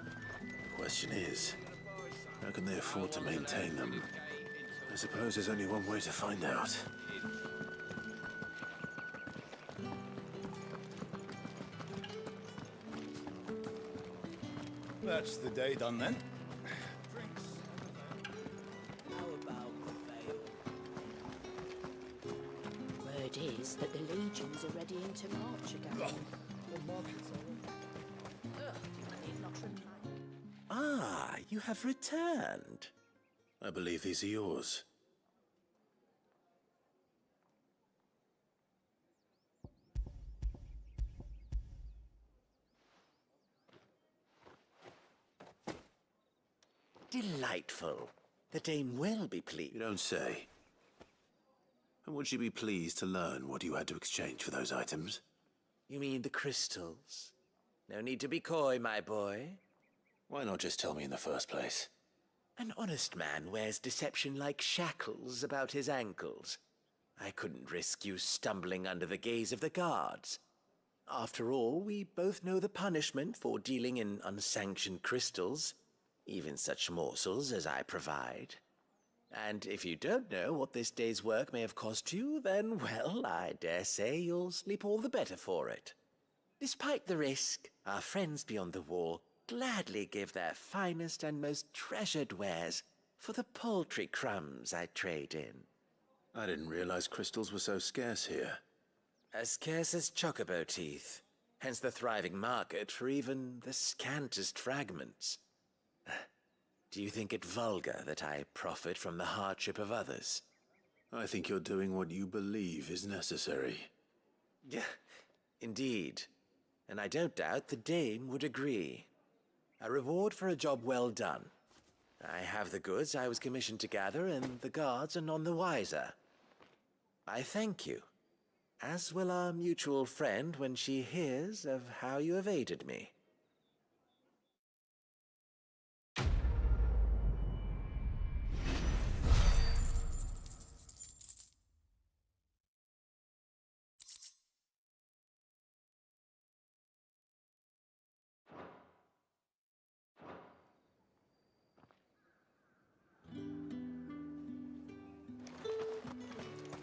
The question is, how can they afford to maintain them? I suppose there's only one way to find out. That's the day done then. Word is that the legions are readying to march again. Ah, you have returned. I believe these are yours. Delightful. The dame will be pleased. You don't say. And would she be pleased to learn what you had to exchange for those items? You mean the crystals? No need to be coy, my boy. Why not just tell me in the first place? An honest man wears deception like shackles about his ankles. I couldn't risk you stumbling under the gaze of the guards. After all, we both know the punishment for dealing in unsanctioned crystals, even such morsels as I provide. And if you don't know what this day's work may have cost you, then, well, I dare say you'll sleep all the better for it. Despite the risk, our friends beyond the wall gladly give their finest and most treasured wares for the paltry crumbs I trade in. I didn't realize crystals were so scarce here. As scarce as chocobo teeth, hence the thriving market for even the scantest fragments. Do you think it vulgar that I profit from the hardship of others? I think you're doing what you believe is necessary. Yeah, indeed. And I don't doubt the dame would agree. A reward for a job well done. I have the goods I was commissioned to gather, and the guards are none the wiser. I thank you, as will our mutual friend when she hears of how you have aided me.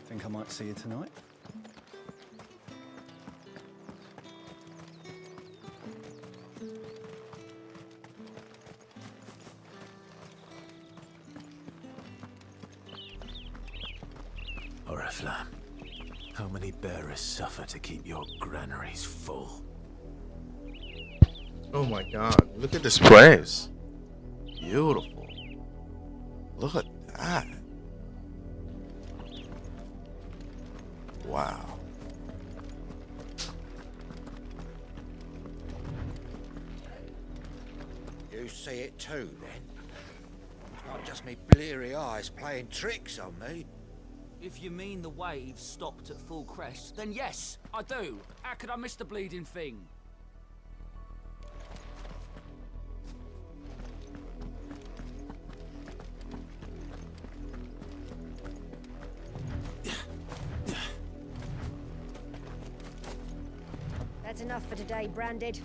Think I might see you tonight? Oriflamme, how many bearers suffer to keep your granaries full? Oh my god, look at the sprays. Beautiful. Look at that. Wow. You see it too, then? It's not just me bleary eyes playing tricks on me. If you mean the waves stopped at full crest, then yes, I do. How could I miss the bleeding thing? That's enough for today, Branded.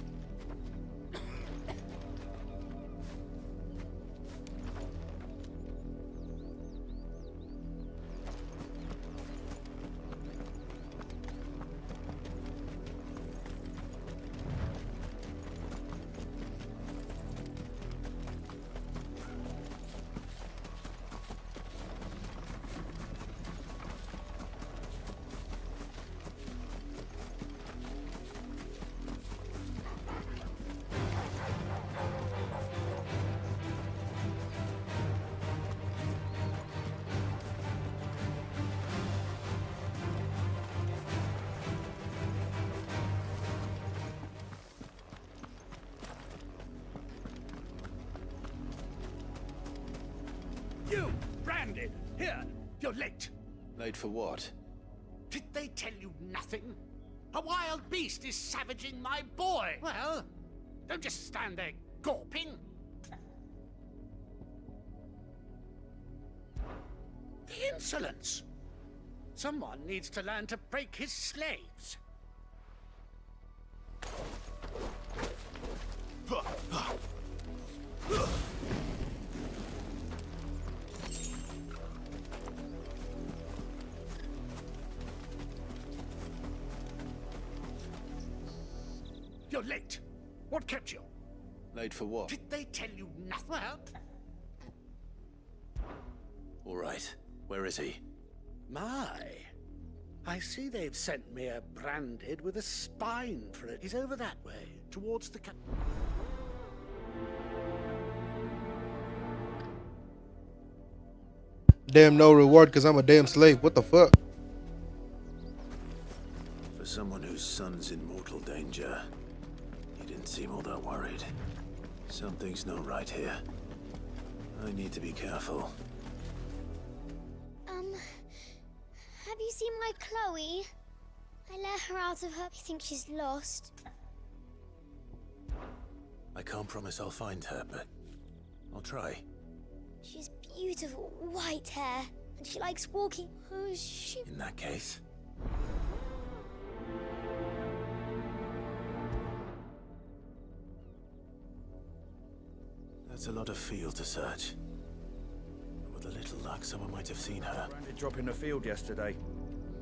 You, Branded! Here, you're late. Late for what? Did they tell you nothing? A wild beast is savaging my boy. Well, don't just stand there gawping. The insolence! Someone needs to learn to break his slaves. You're late. What kept you? Late for what? Did they tell you nothing? Well, All right. Where is he? my. I see they've sent me a Branded with a spine for it. He's over that way, towards the Damn, no reward because I'm a damn slave. What the fuck? For someone whose son's in mortal danger, he didn't seem all that worried. Something's not right here. I need to be careful. Have you seen my Chloe? I let her out of her. I think she's lost. I can't promise I'll find her, but I'll try. She's beautiful white hair, and she likes walking. Oh, she... In that case... That's a lot of field to search. With a little luck, someone might have seen her. Branded drop in the field yesterday.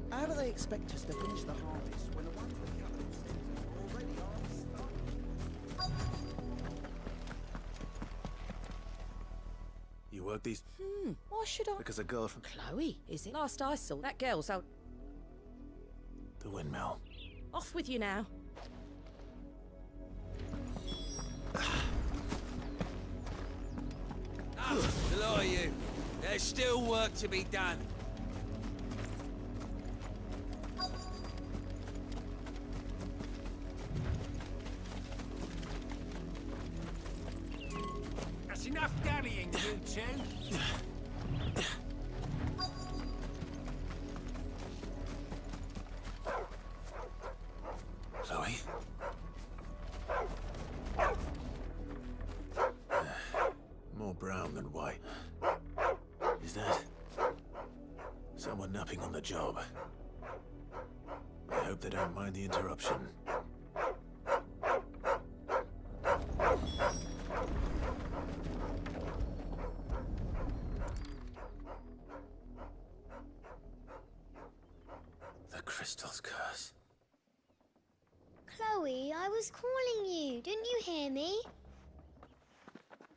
How do they expect us to finish the harvest when the ones that cut themselves are already on the You work these... Why should I? Because a girl from... Chloe, is it? Last I saw, that girl's out. The windmill. Off with you now. A lot of you. There's still work to be done. That's enough dallying, you two. Chloe? More brown than white. Is that someone napping on the job? I hope they don't mind the interruption. The crystal's curse. Chloe, I was calling you. Didn't you hear me?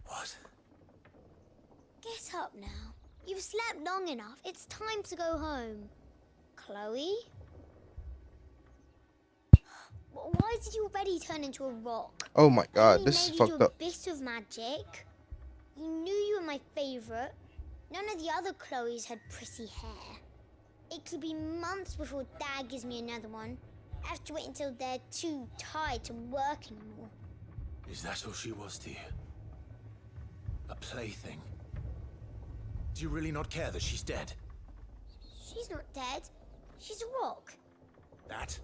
What? Get up now. You've slept long enough. It's time to go home. Chloe? Why did you already turn into a rock? Oh my god, Only this is made you fucked do up. a bit of magic. You knew you were my favorite. None of the other Chloes had pretty hair. It could be months before Dad gives me another one. I have to wait until they're too tired to work anymore. Is that all she was to you? A plaything? Do you really not care that she's dead? She's not dead. She's a rock. That?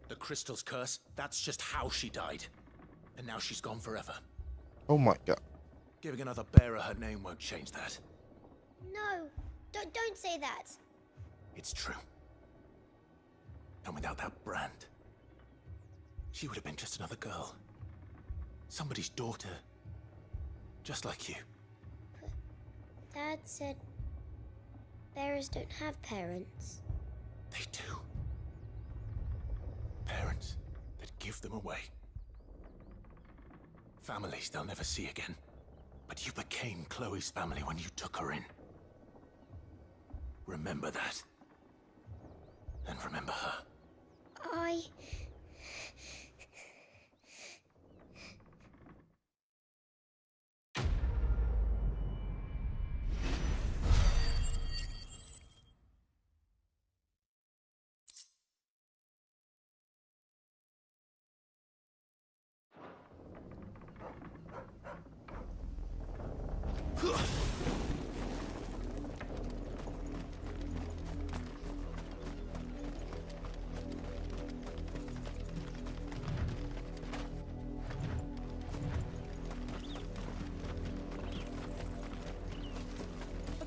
The crystal's curse? That's just how she died. And now she's gone forever. Oh my god. Giving another bearer her name won't change that. No, don't say that. It's true. And without that brand, she would have been just another girl. Somebody's daughter. Just like you. Dad said bearers don't have parents. They do. Parents that give them away. Families they'll never see again. But you became Chloe's family when you took her in. Remember that. And remember her.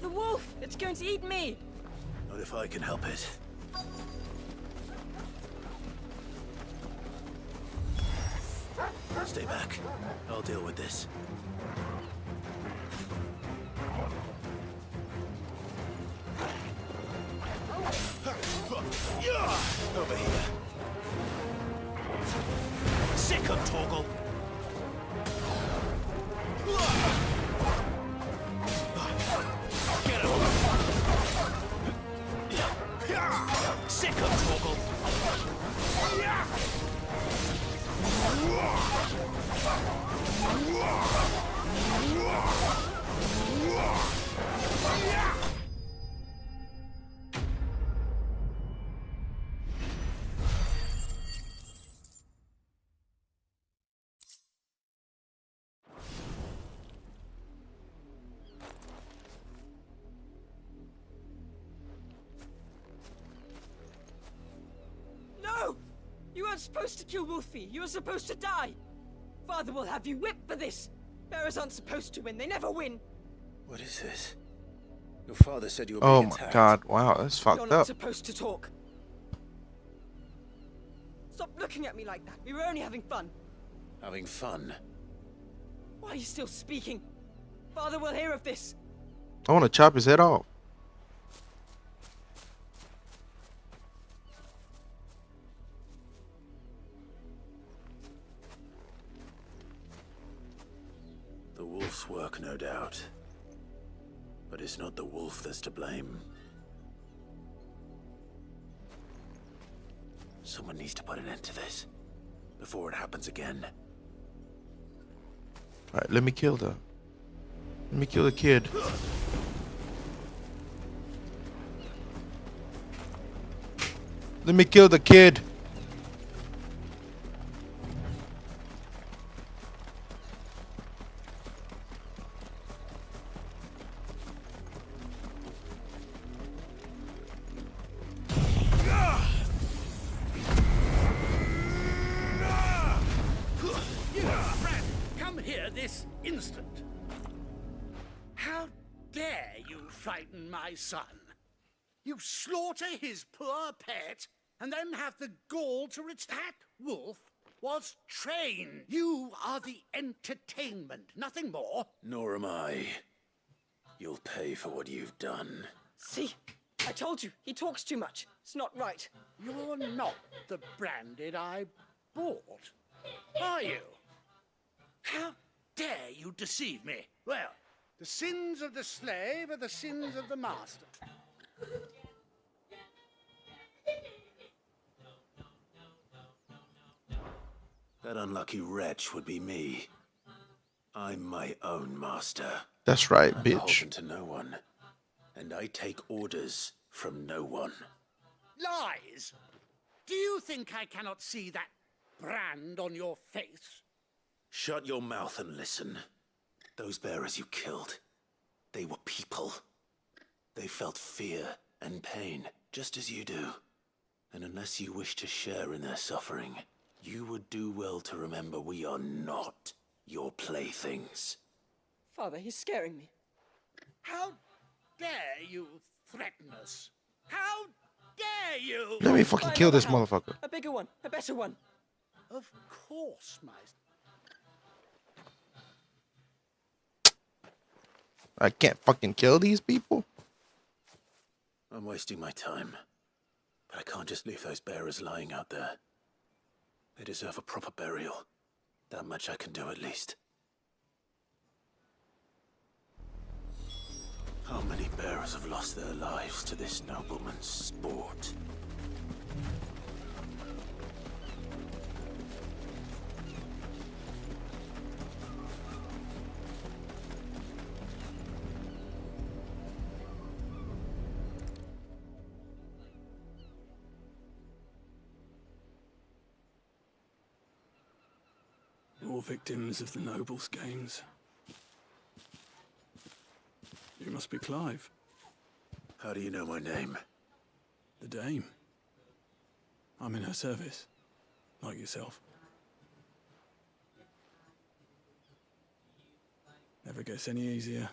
The wolf! It's going to eat me! Not if I can help it. Stay back. I'll deal with this. Over here. Sick of Torgal. Get him. Sick of Torgal. No! You weren't supposed to kill Wolfie. You were supposed to die. Father will have you whipped for this. Bearers aren't supposed to win. They never win. What is this? Your father said you were Oh being my attacked. god, wow, that's You're fucked not up. supposed to talk. Stop looking at me like that. We were only having fun. Having fun? Why are you still speaking? Father will hear of this. I want to chop his head off. The wolf's work, no doubt. But it's not the wolf that's to blame. Someone needs to put an end to this before it happens again. Alright, let me kill them. Let me kill the kid. Let me kill the kid. You, friend, come here this instant. How dare you frighten my son? You slaughter his poor pet and then have the gall to that wolf was trained. You are the entertainment, nothing more. Nor am I. You'll pay for what you've done. See? I told you, he talks too much. It's not right. You're not the branded I bought, are you? How dare you deceive me? Well, the sins of the slave are the sins of the master. That unlucky wretch would be me. I'm my own master. That's right, I'm bitch. beholden to no one, and I take orders from no one. Lies! Do you think I cannot see that brand on your face? Shut your mouth and listen. Those bearers you killed, they were people. They felt fear and pain, just as you do. And unless you wish to share in their suffering, you would do well to remember we are not your playthings. Father, he's scaring me. How dare you threaten us? How dare you? Let me fucking kill this Another motherfucker. A bigger one, a better one. Of course, my... I can't fucking kill these people. I'm wasting my time. But I can't just leave those bearers lying out there. They deserve a proper burial. That much I can do at least. How many bearers have lost their lives to this nobleman's sport? All victims of the nobles' games. You must be Clive. How do you know my name? The Dame. I'm in her service, like yourself. Never gets any easier,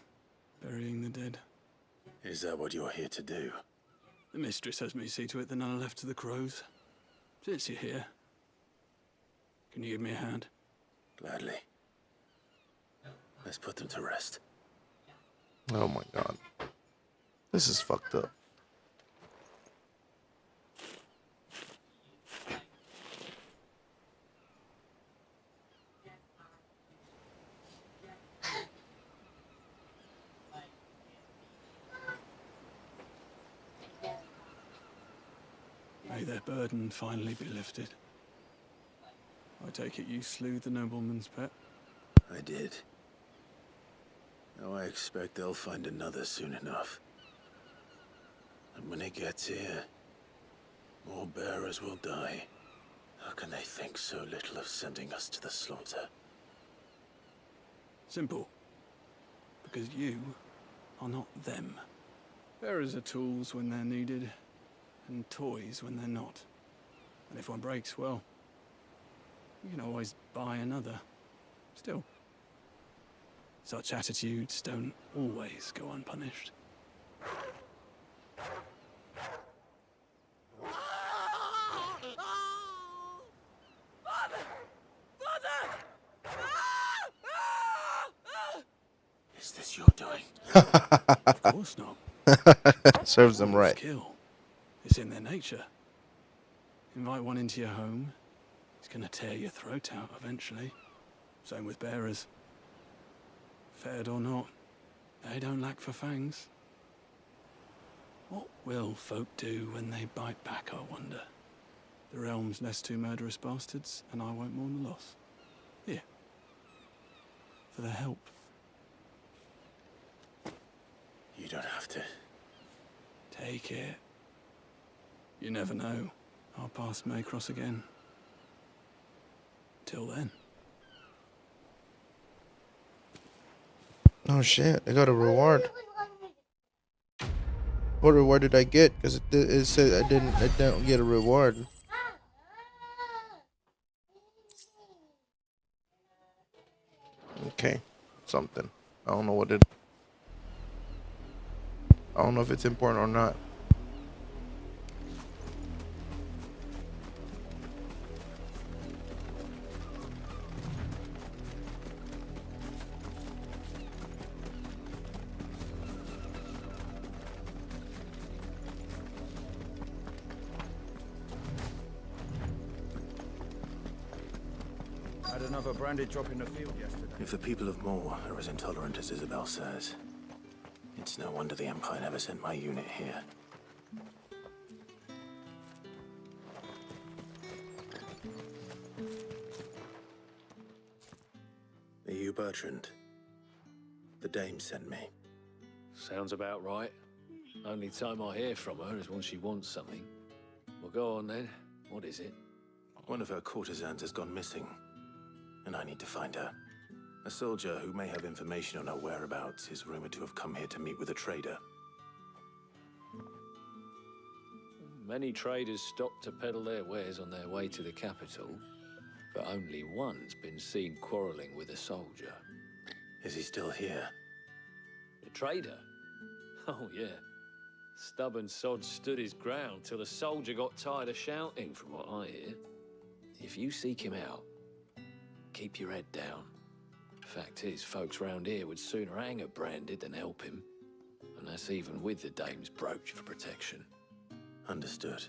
burying the dead. Is that what you're here to do? The mistress has me see to it that none are left to the crows. Since you're here, can you give me a hand? Gladly. Let's put them to rest. Oh my god. This is fucked up. May their burden finally be lifted. I take it you slew the nobleman's pet? I did. Now I expect they'll find another soon enough. And when it gets here, more bearers will die. How can they think so little of sending us to the slaughter? Simple. Because you are not them. Bearers are tools when they're needed, and toys when they're not. And if one breaks, well, you can always buy another. Still, such attitudes don't always go unpunished. Is this your doing? Of course not. Serves them right. Kill. It's in their nature. Invite one into your home, he's gonna tear your throat out eventually. Same with bearers. Fed or not, they don't lack for fangs. What will folk do when they bite back, I wonder? The realm's less two murderous bastards, and I won't mourn the loss. Here. For their help. You don't have to. Take it. You never know. Our paths may cross again. Till then. Oh shit, I got a reward. What reward did I get? Because it said I didn't get a reward. Okay, something. I don't know what it. I don't know if it's important or not. Had another branded drop in the field yesterday. If the people of Moor are as intolerant as Isabel says, it's no wonder the Empire never sent my unit here. Are you Bertrand? The Dame sent me. Sounds about right. Only time I hear from her is when she wants something. Well, go on then. What is it? One of her courtesans has gone missing, and I need to find her. A soldier who may have information on her whereabouts is rumored to have come here to meet with a trader. Many traders stop to peddle their wares on their way to the capital, but only one's been seen quarreling with a soldier. Is he still here? The trader? Oh, yeah. Stubborn sod stood his ground till the soldier got tired of shouting, from what I hear. If you seek him out, keep your head down. Fact is, folks round here would sooner hang a branded than help him. And that's even with the Dame's brooch for protection. Understood.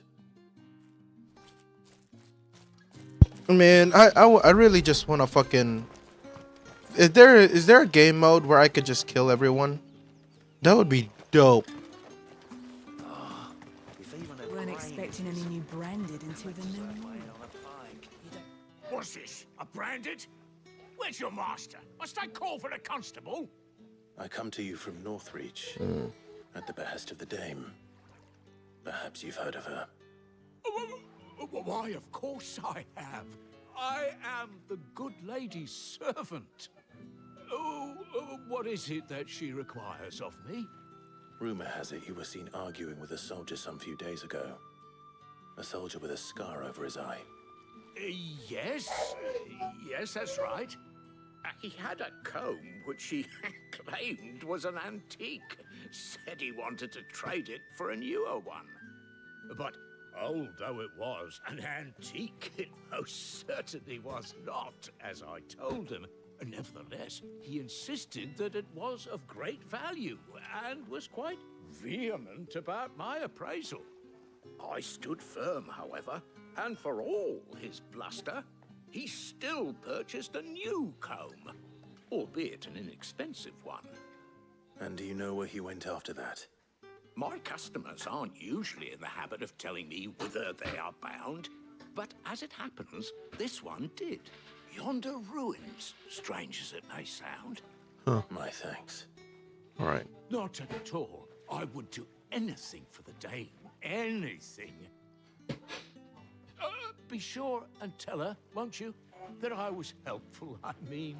Man, I really just want to fucking... Is there a game mode where I could just kill everyone? That would be dope. Weren't expecting any new branded until the new one. What's this? A branded? Where's your master? Must I call for the constable? I come to you from Northreach, at the behest of the Dame. Perhaps you've heard of her. Why, of course I have. I am the good lady's servant. What is it that she requires of me? Rumor has it you were seen arguing with a soldier some few days ago. A soldier with a scar over his eye. Yes, that's right. He had a comb which he claimed was an antique. Said he wanted to trade it for a newer one. But old though it was, an antique it most certainly was not, as I told him. Nevertheless, he insisted that it was of great value and was quite vehement about my appraisal. I stood firm, however, and for all his bluster, he still purchased a new comb, albeit an inexpensive one. And do you know where he went after that? My customers aren't usually in the habit of telling me whither they are bound, but as it happens, this one did. Yonder ruins, strange as it may sound. Huh. My thanks. All right. Not at all. I would do anything for the Dame. Anything. Be sure and tell her, won't you, that I was helpful. I mean,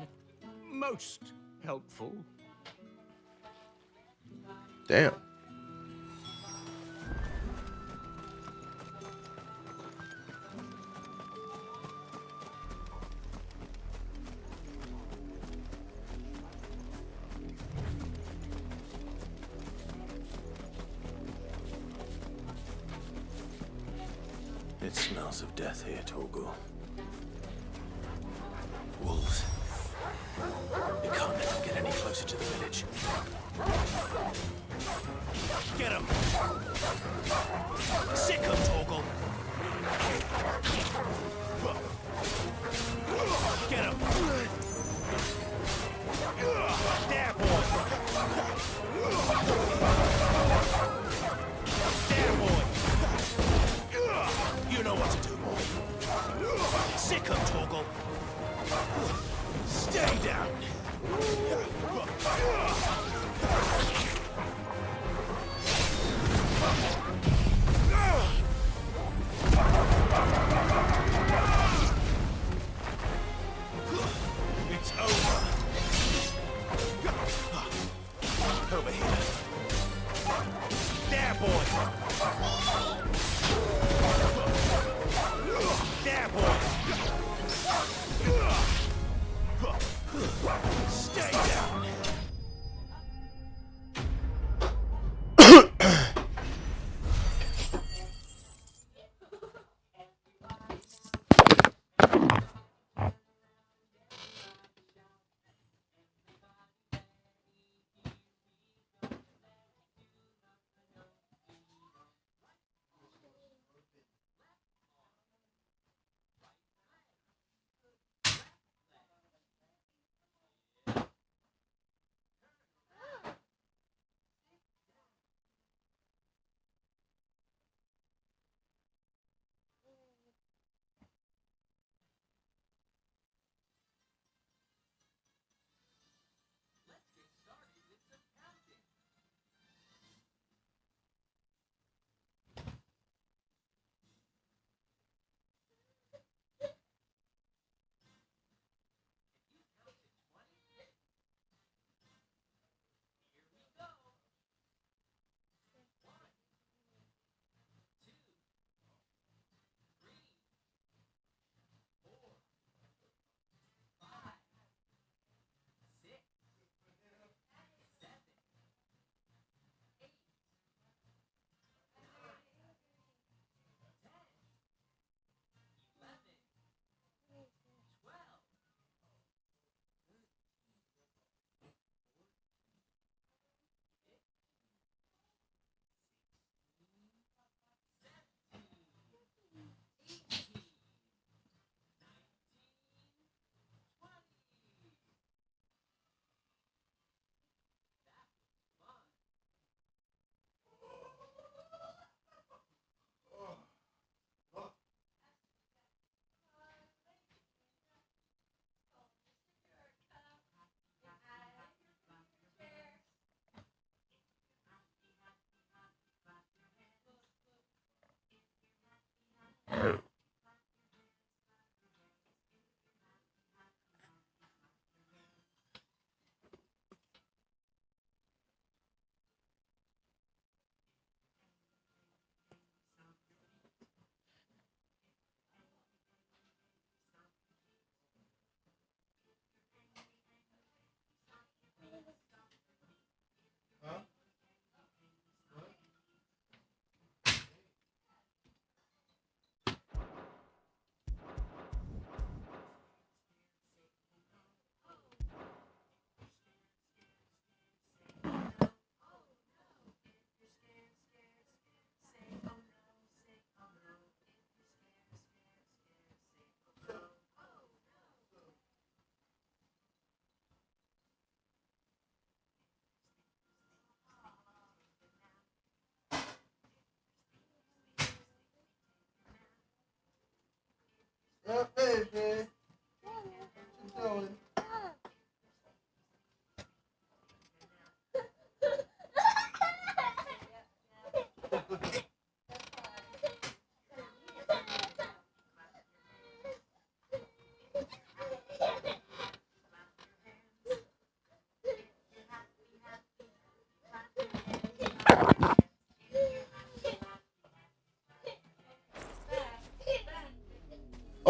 most helpful. Damn. It smells of death here, Torgal. Wolves. We can't let them get any closer to the village. Get him! Sick him, Torgal! Get him! There, boy! There, boy! You know what to do, boy. Sick him, Torgal! Stay down!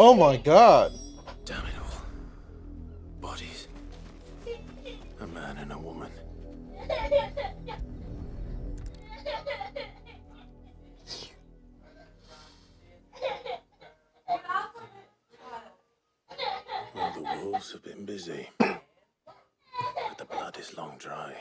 Oh my god. Damn it all. Bodies. A man and a woman. Well, the wolves have been busy. But the blood is long dry.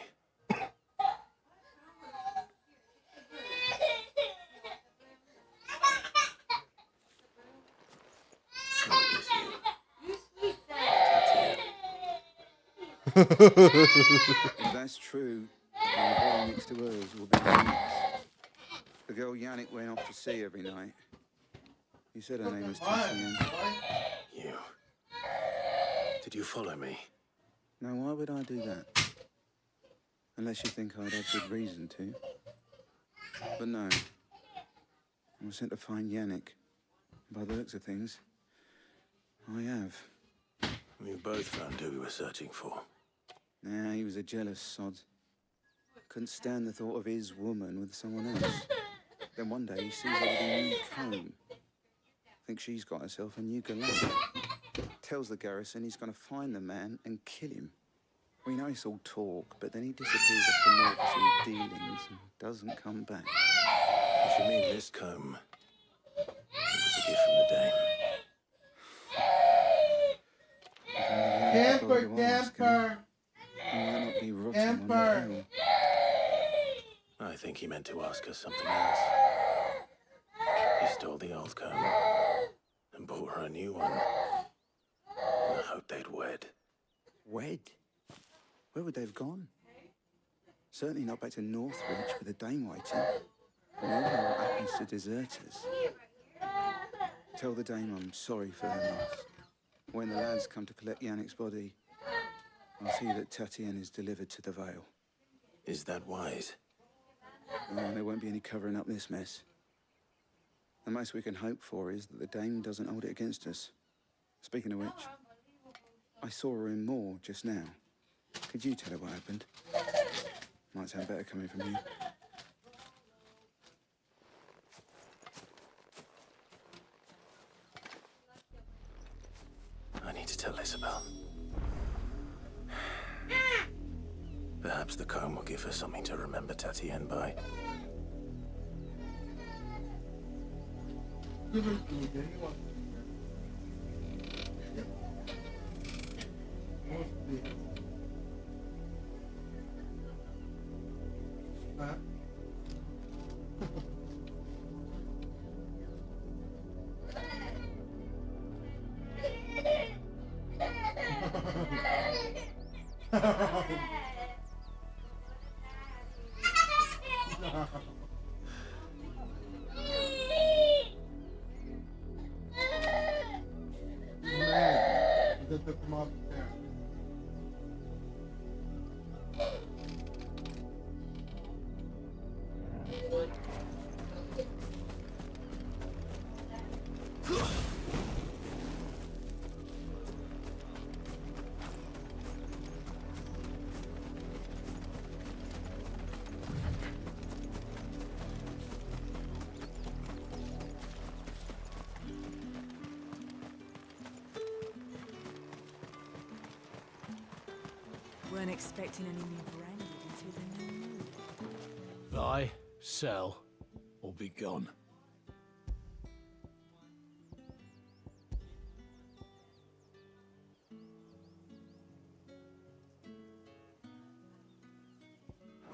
If that's true, then the body next to hers will be Yannick's. The girl Yannick went off to see every night. You said her name was Tatiana. You. Did you follow me? Now, why would I do that? Unless you think I'd have good reason to. But no. I was sent to find Yannick. By the looks of things, I have. We both found who we were searching for. Nah, he was a jealous sod. Couldn't stand the thought of his woman with someone else. Then one day he sees her with a new comb. Thinks she's got herself a new galette. Tells the garrison he's going to find the man and kill him. We know it's all talk, but then he disappears after more official dealings and doesn't come back. If you mean this comb, it was a gift from the dame. Camper. Camper. I think he meant to ask her something else. He stole the old comb and bought her a new one in the hope they'd wed. Wed? Where would they have gone? Certainly not back to Northreach with a dame waiting. We all know what happens to deserters. Tell the dame I'm sorry for her loss. When the lads come to collect Yannick's body, I'll see that Tatiana is delivered to the Vale. Is that wise? Well, there won't be any covering up this mess. The most we can hope for is that the dame doesn't hold it against us. Speaking of which, I saw her in Moor just now. Could you tell her what happened? Might sound better coming from you. I need to tell Isabel. Perhaps the comb will give her something to remember Tatiana by. Weren't expecting any new branded until the new moon. Buy, sell, or be gone.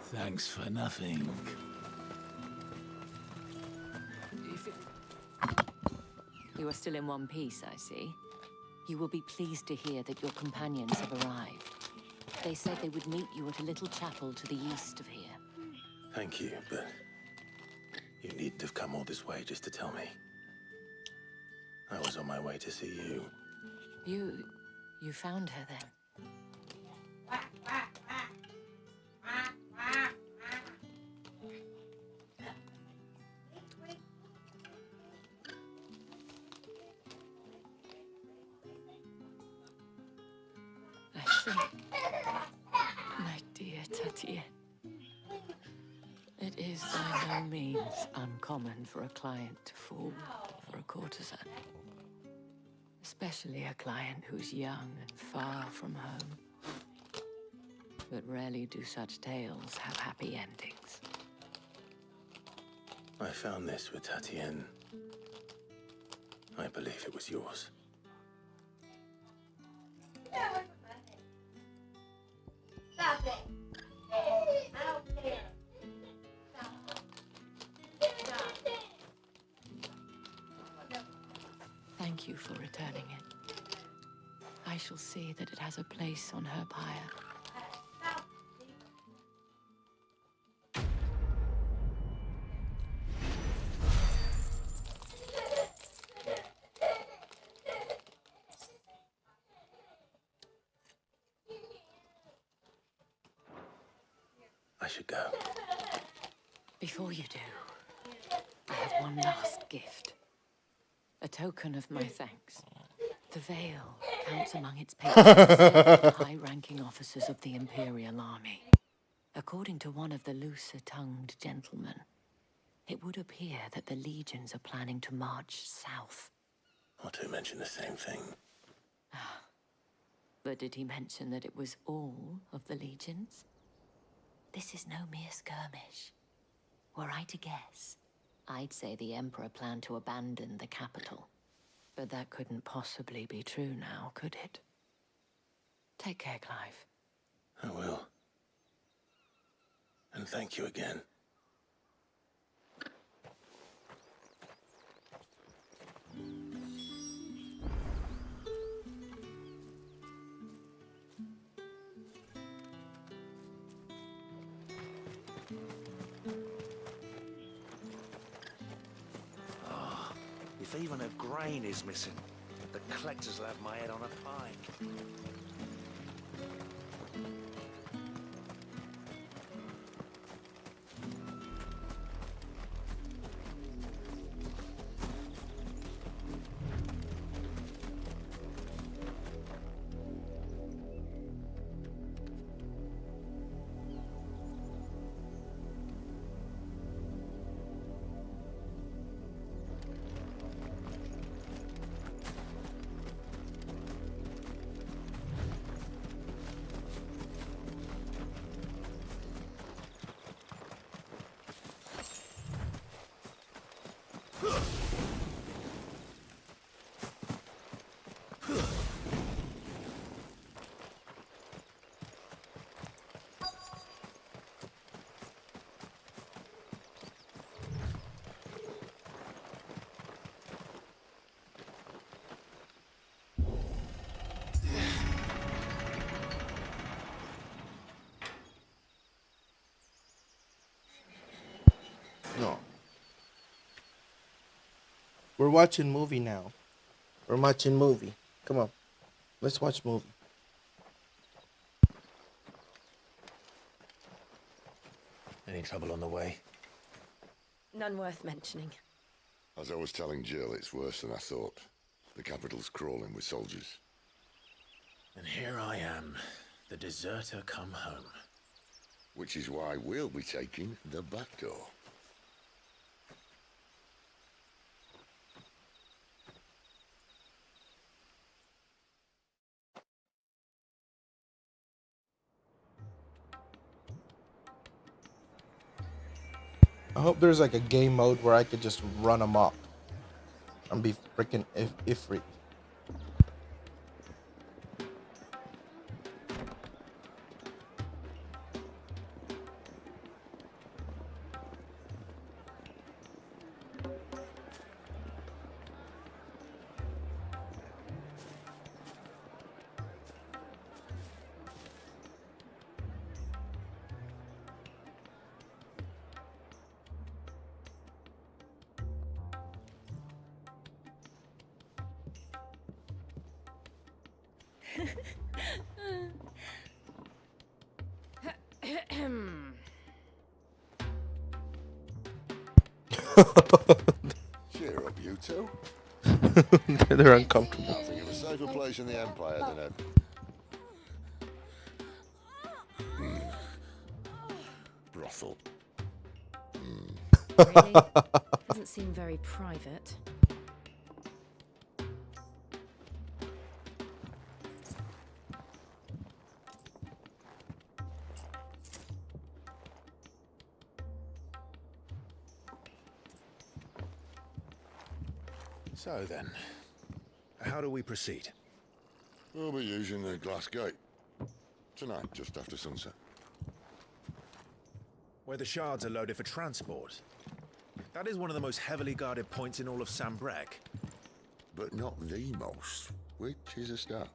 Thanks for nothing. You are still in one piece, I see. You will be pleased to hear that your companions have arrived. They said they would meet you at a little chapel to the east of here. Thank you, but you needn't have come all this way just to tell me. I was on my way to see you. You found her then? I see. My dear Tatiana. It is by no means uncommon for a client to fall for a courtesan. Especially a client who's young and far from home. But rarely do such tales have happy endings. I found this with Tatienne. I believe it was yours. Thank you for returning it. I shall see that it has a place on her pyre. I should go. Before you do, I have one last gift. A token of my thanks. The veil counts among its patrons high-ranking officers of the Imperial Army. According to one of the looser-tongued gentlemen, it would appear that the legions are planning to march south. Or to mention the same thing. But did he mention that it was all of the legions? This is no mere skirmish. Were I to guess, I'd say the Emperor planned to abandon the capital. But that couldn't possibly be true now, could it? Take care, Clive. I will. And thank you again. If even a grain is missing, the collectors will have my head on a pike. No. We're watching movie now. We're watching movie. Come on. Let's watch movie. Any trouble on the way? None worth mentioning. As I was telling Jill, it's worse than I thought. The capital's crawling with soldiers. And here I am, the deserter come home. Which is why we'll be taking the back door. I hope there's like a game mode where I could just run amok and be freaking ifrit. Cheer up, you two. They're uncomfortable. Nothing of a safer place in the Empire than a... brothel. Really? Doesn't seem very private. So then, how do we proceed? We'll be using the glass gate. Tonight, just after sunset. Where the shards are loaded for transport. That is one of the most heavily guarded points in all of Sambrec. But not the most, which is a start.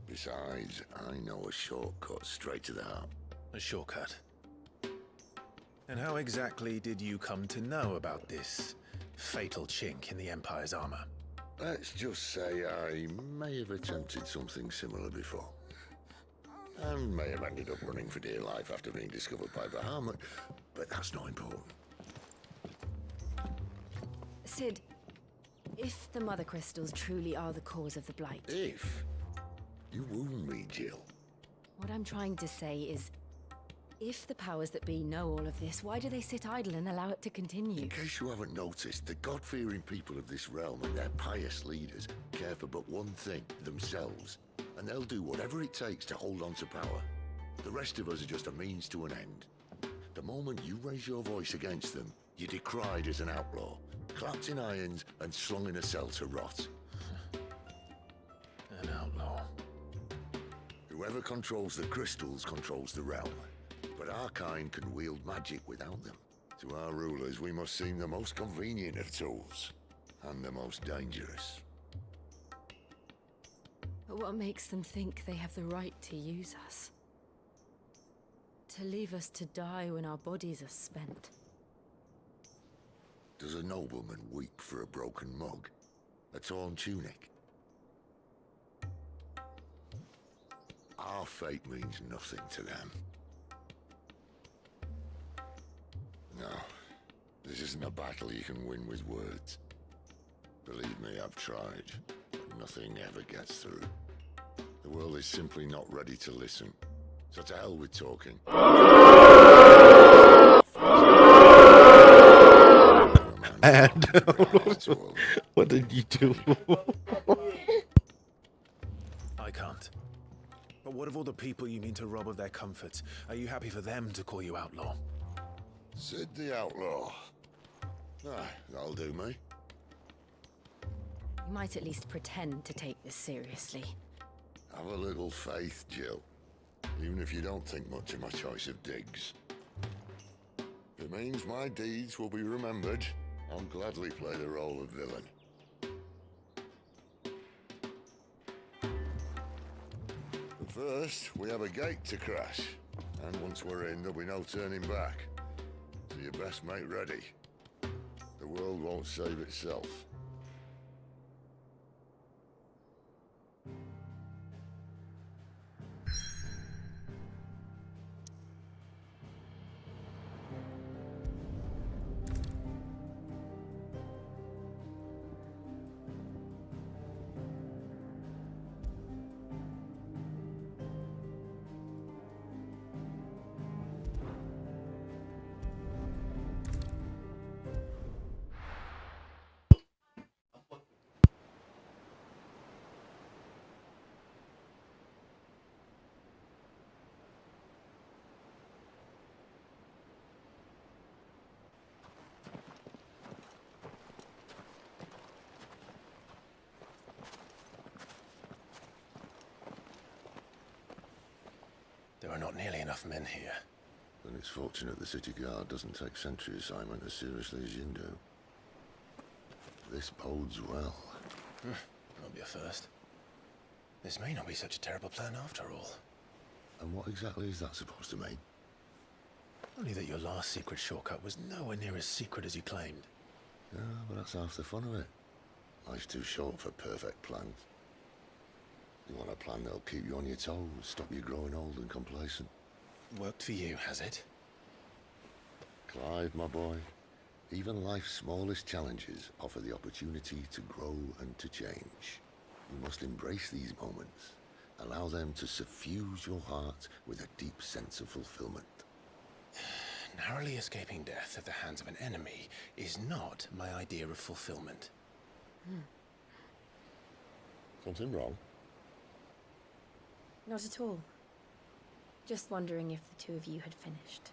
Besides, I know a shortcut straight to the heart. A shortcut? And how exactly did you come to know about this fatal chink in the Empire's armor? Let's just say I may have attempted something similar before. And may have ended up running for dear life after being discovered by Bahamut, but that's not important. Sid, if the Mother Crystals truly are the cause of the Blight... If? You wound me, Jill. What I'm trying to say is, if the powers that be know all of this, why do they sit idle and allow it to continue? In case you haven't noticed, the God-fearing people of this realm and their pious leaders care for but one thing, themselves. And they'll do whatever it takes to hold on to power. The rest of us are just a means to an end. The moment you raise your voice against them, you're decried as an outlaw, clapped in irons and slung in a cell to rot. An outlaw. Whoever controls the crystals controls the realm. But our kind can wield magic without them. To our rulers, we must seem the most convenient of tools, and the most dangerous. But what makes them think they have the right to use us? To leave us to die when our bodies are spent? Does a nobleman weep for a broken mug? A torn tunic? Our fate means nothing to them. No, this isn't a battle you can win with words. Believe me, I've tried, but nothing ever gets through. The world is simply not ready to listen. So to hell with talking. And what did you do? I can't. But what of all the people you mean to rob of their comforts? Are you happy for them to call you outlaw? Sid the Outlaw. Ah, that'll do me. You might at least pretend to take this seriously. Have a little faith, Jill. Even if you don't think much of my choice of digs. If it means my deeds will be remembered, I'll gladly play the role of villain. But first, we have a gate to crash. And once we're in, there'll be no turning back. So you best make ready. The world won't save itself. There are not nearly enough men here. Then it's fortunate the city guard doesn't take sentry assignment as seriously as you do. This bodes well. That'll be a first. This may not be such a terrible plan after all. And what exactly is that supposed to mean? Only that your last secret shortcut was nowhere near as secret as you claimed. Yeah, but that's half the fun of it. Life's too short for perfect plans. You want a plan that'll keep you on your toes, stop you growing old and complacent. Worked for you, has it? Clive, my boy, even life's smallest challenges offer the opportunity to grow and to change. You must embrace these moments. Allow them to suffuse your heart with a deep sense of fulfillment. Narrowly escaping death at the hands of an enemy is not my idea of fulfillment. Something wrong? Not at all. Just wondering if the two of you had finished.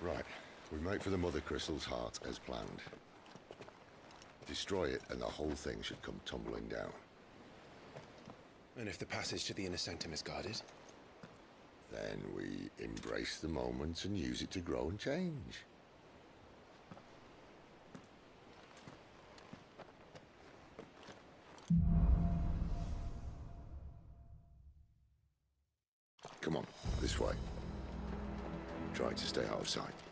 Right. We make for the Mother Crystal's heart as planned. Destroy it, and the whole thing should come tumbling down. And if the passage to the inner sanctum is guarded? Then we embrace the moment and use it to grow and change. Come on, this way. Try to stay out of sight.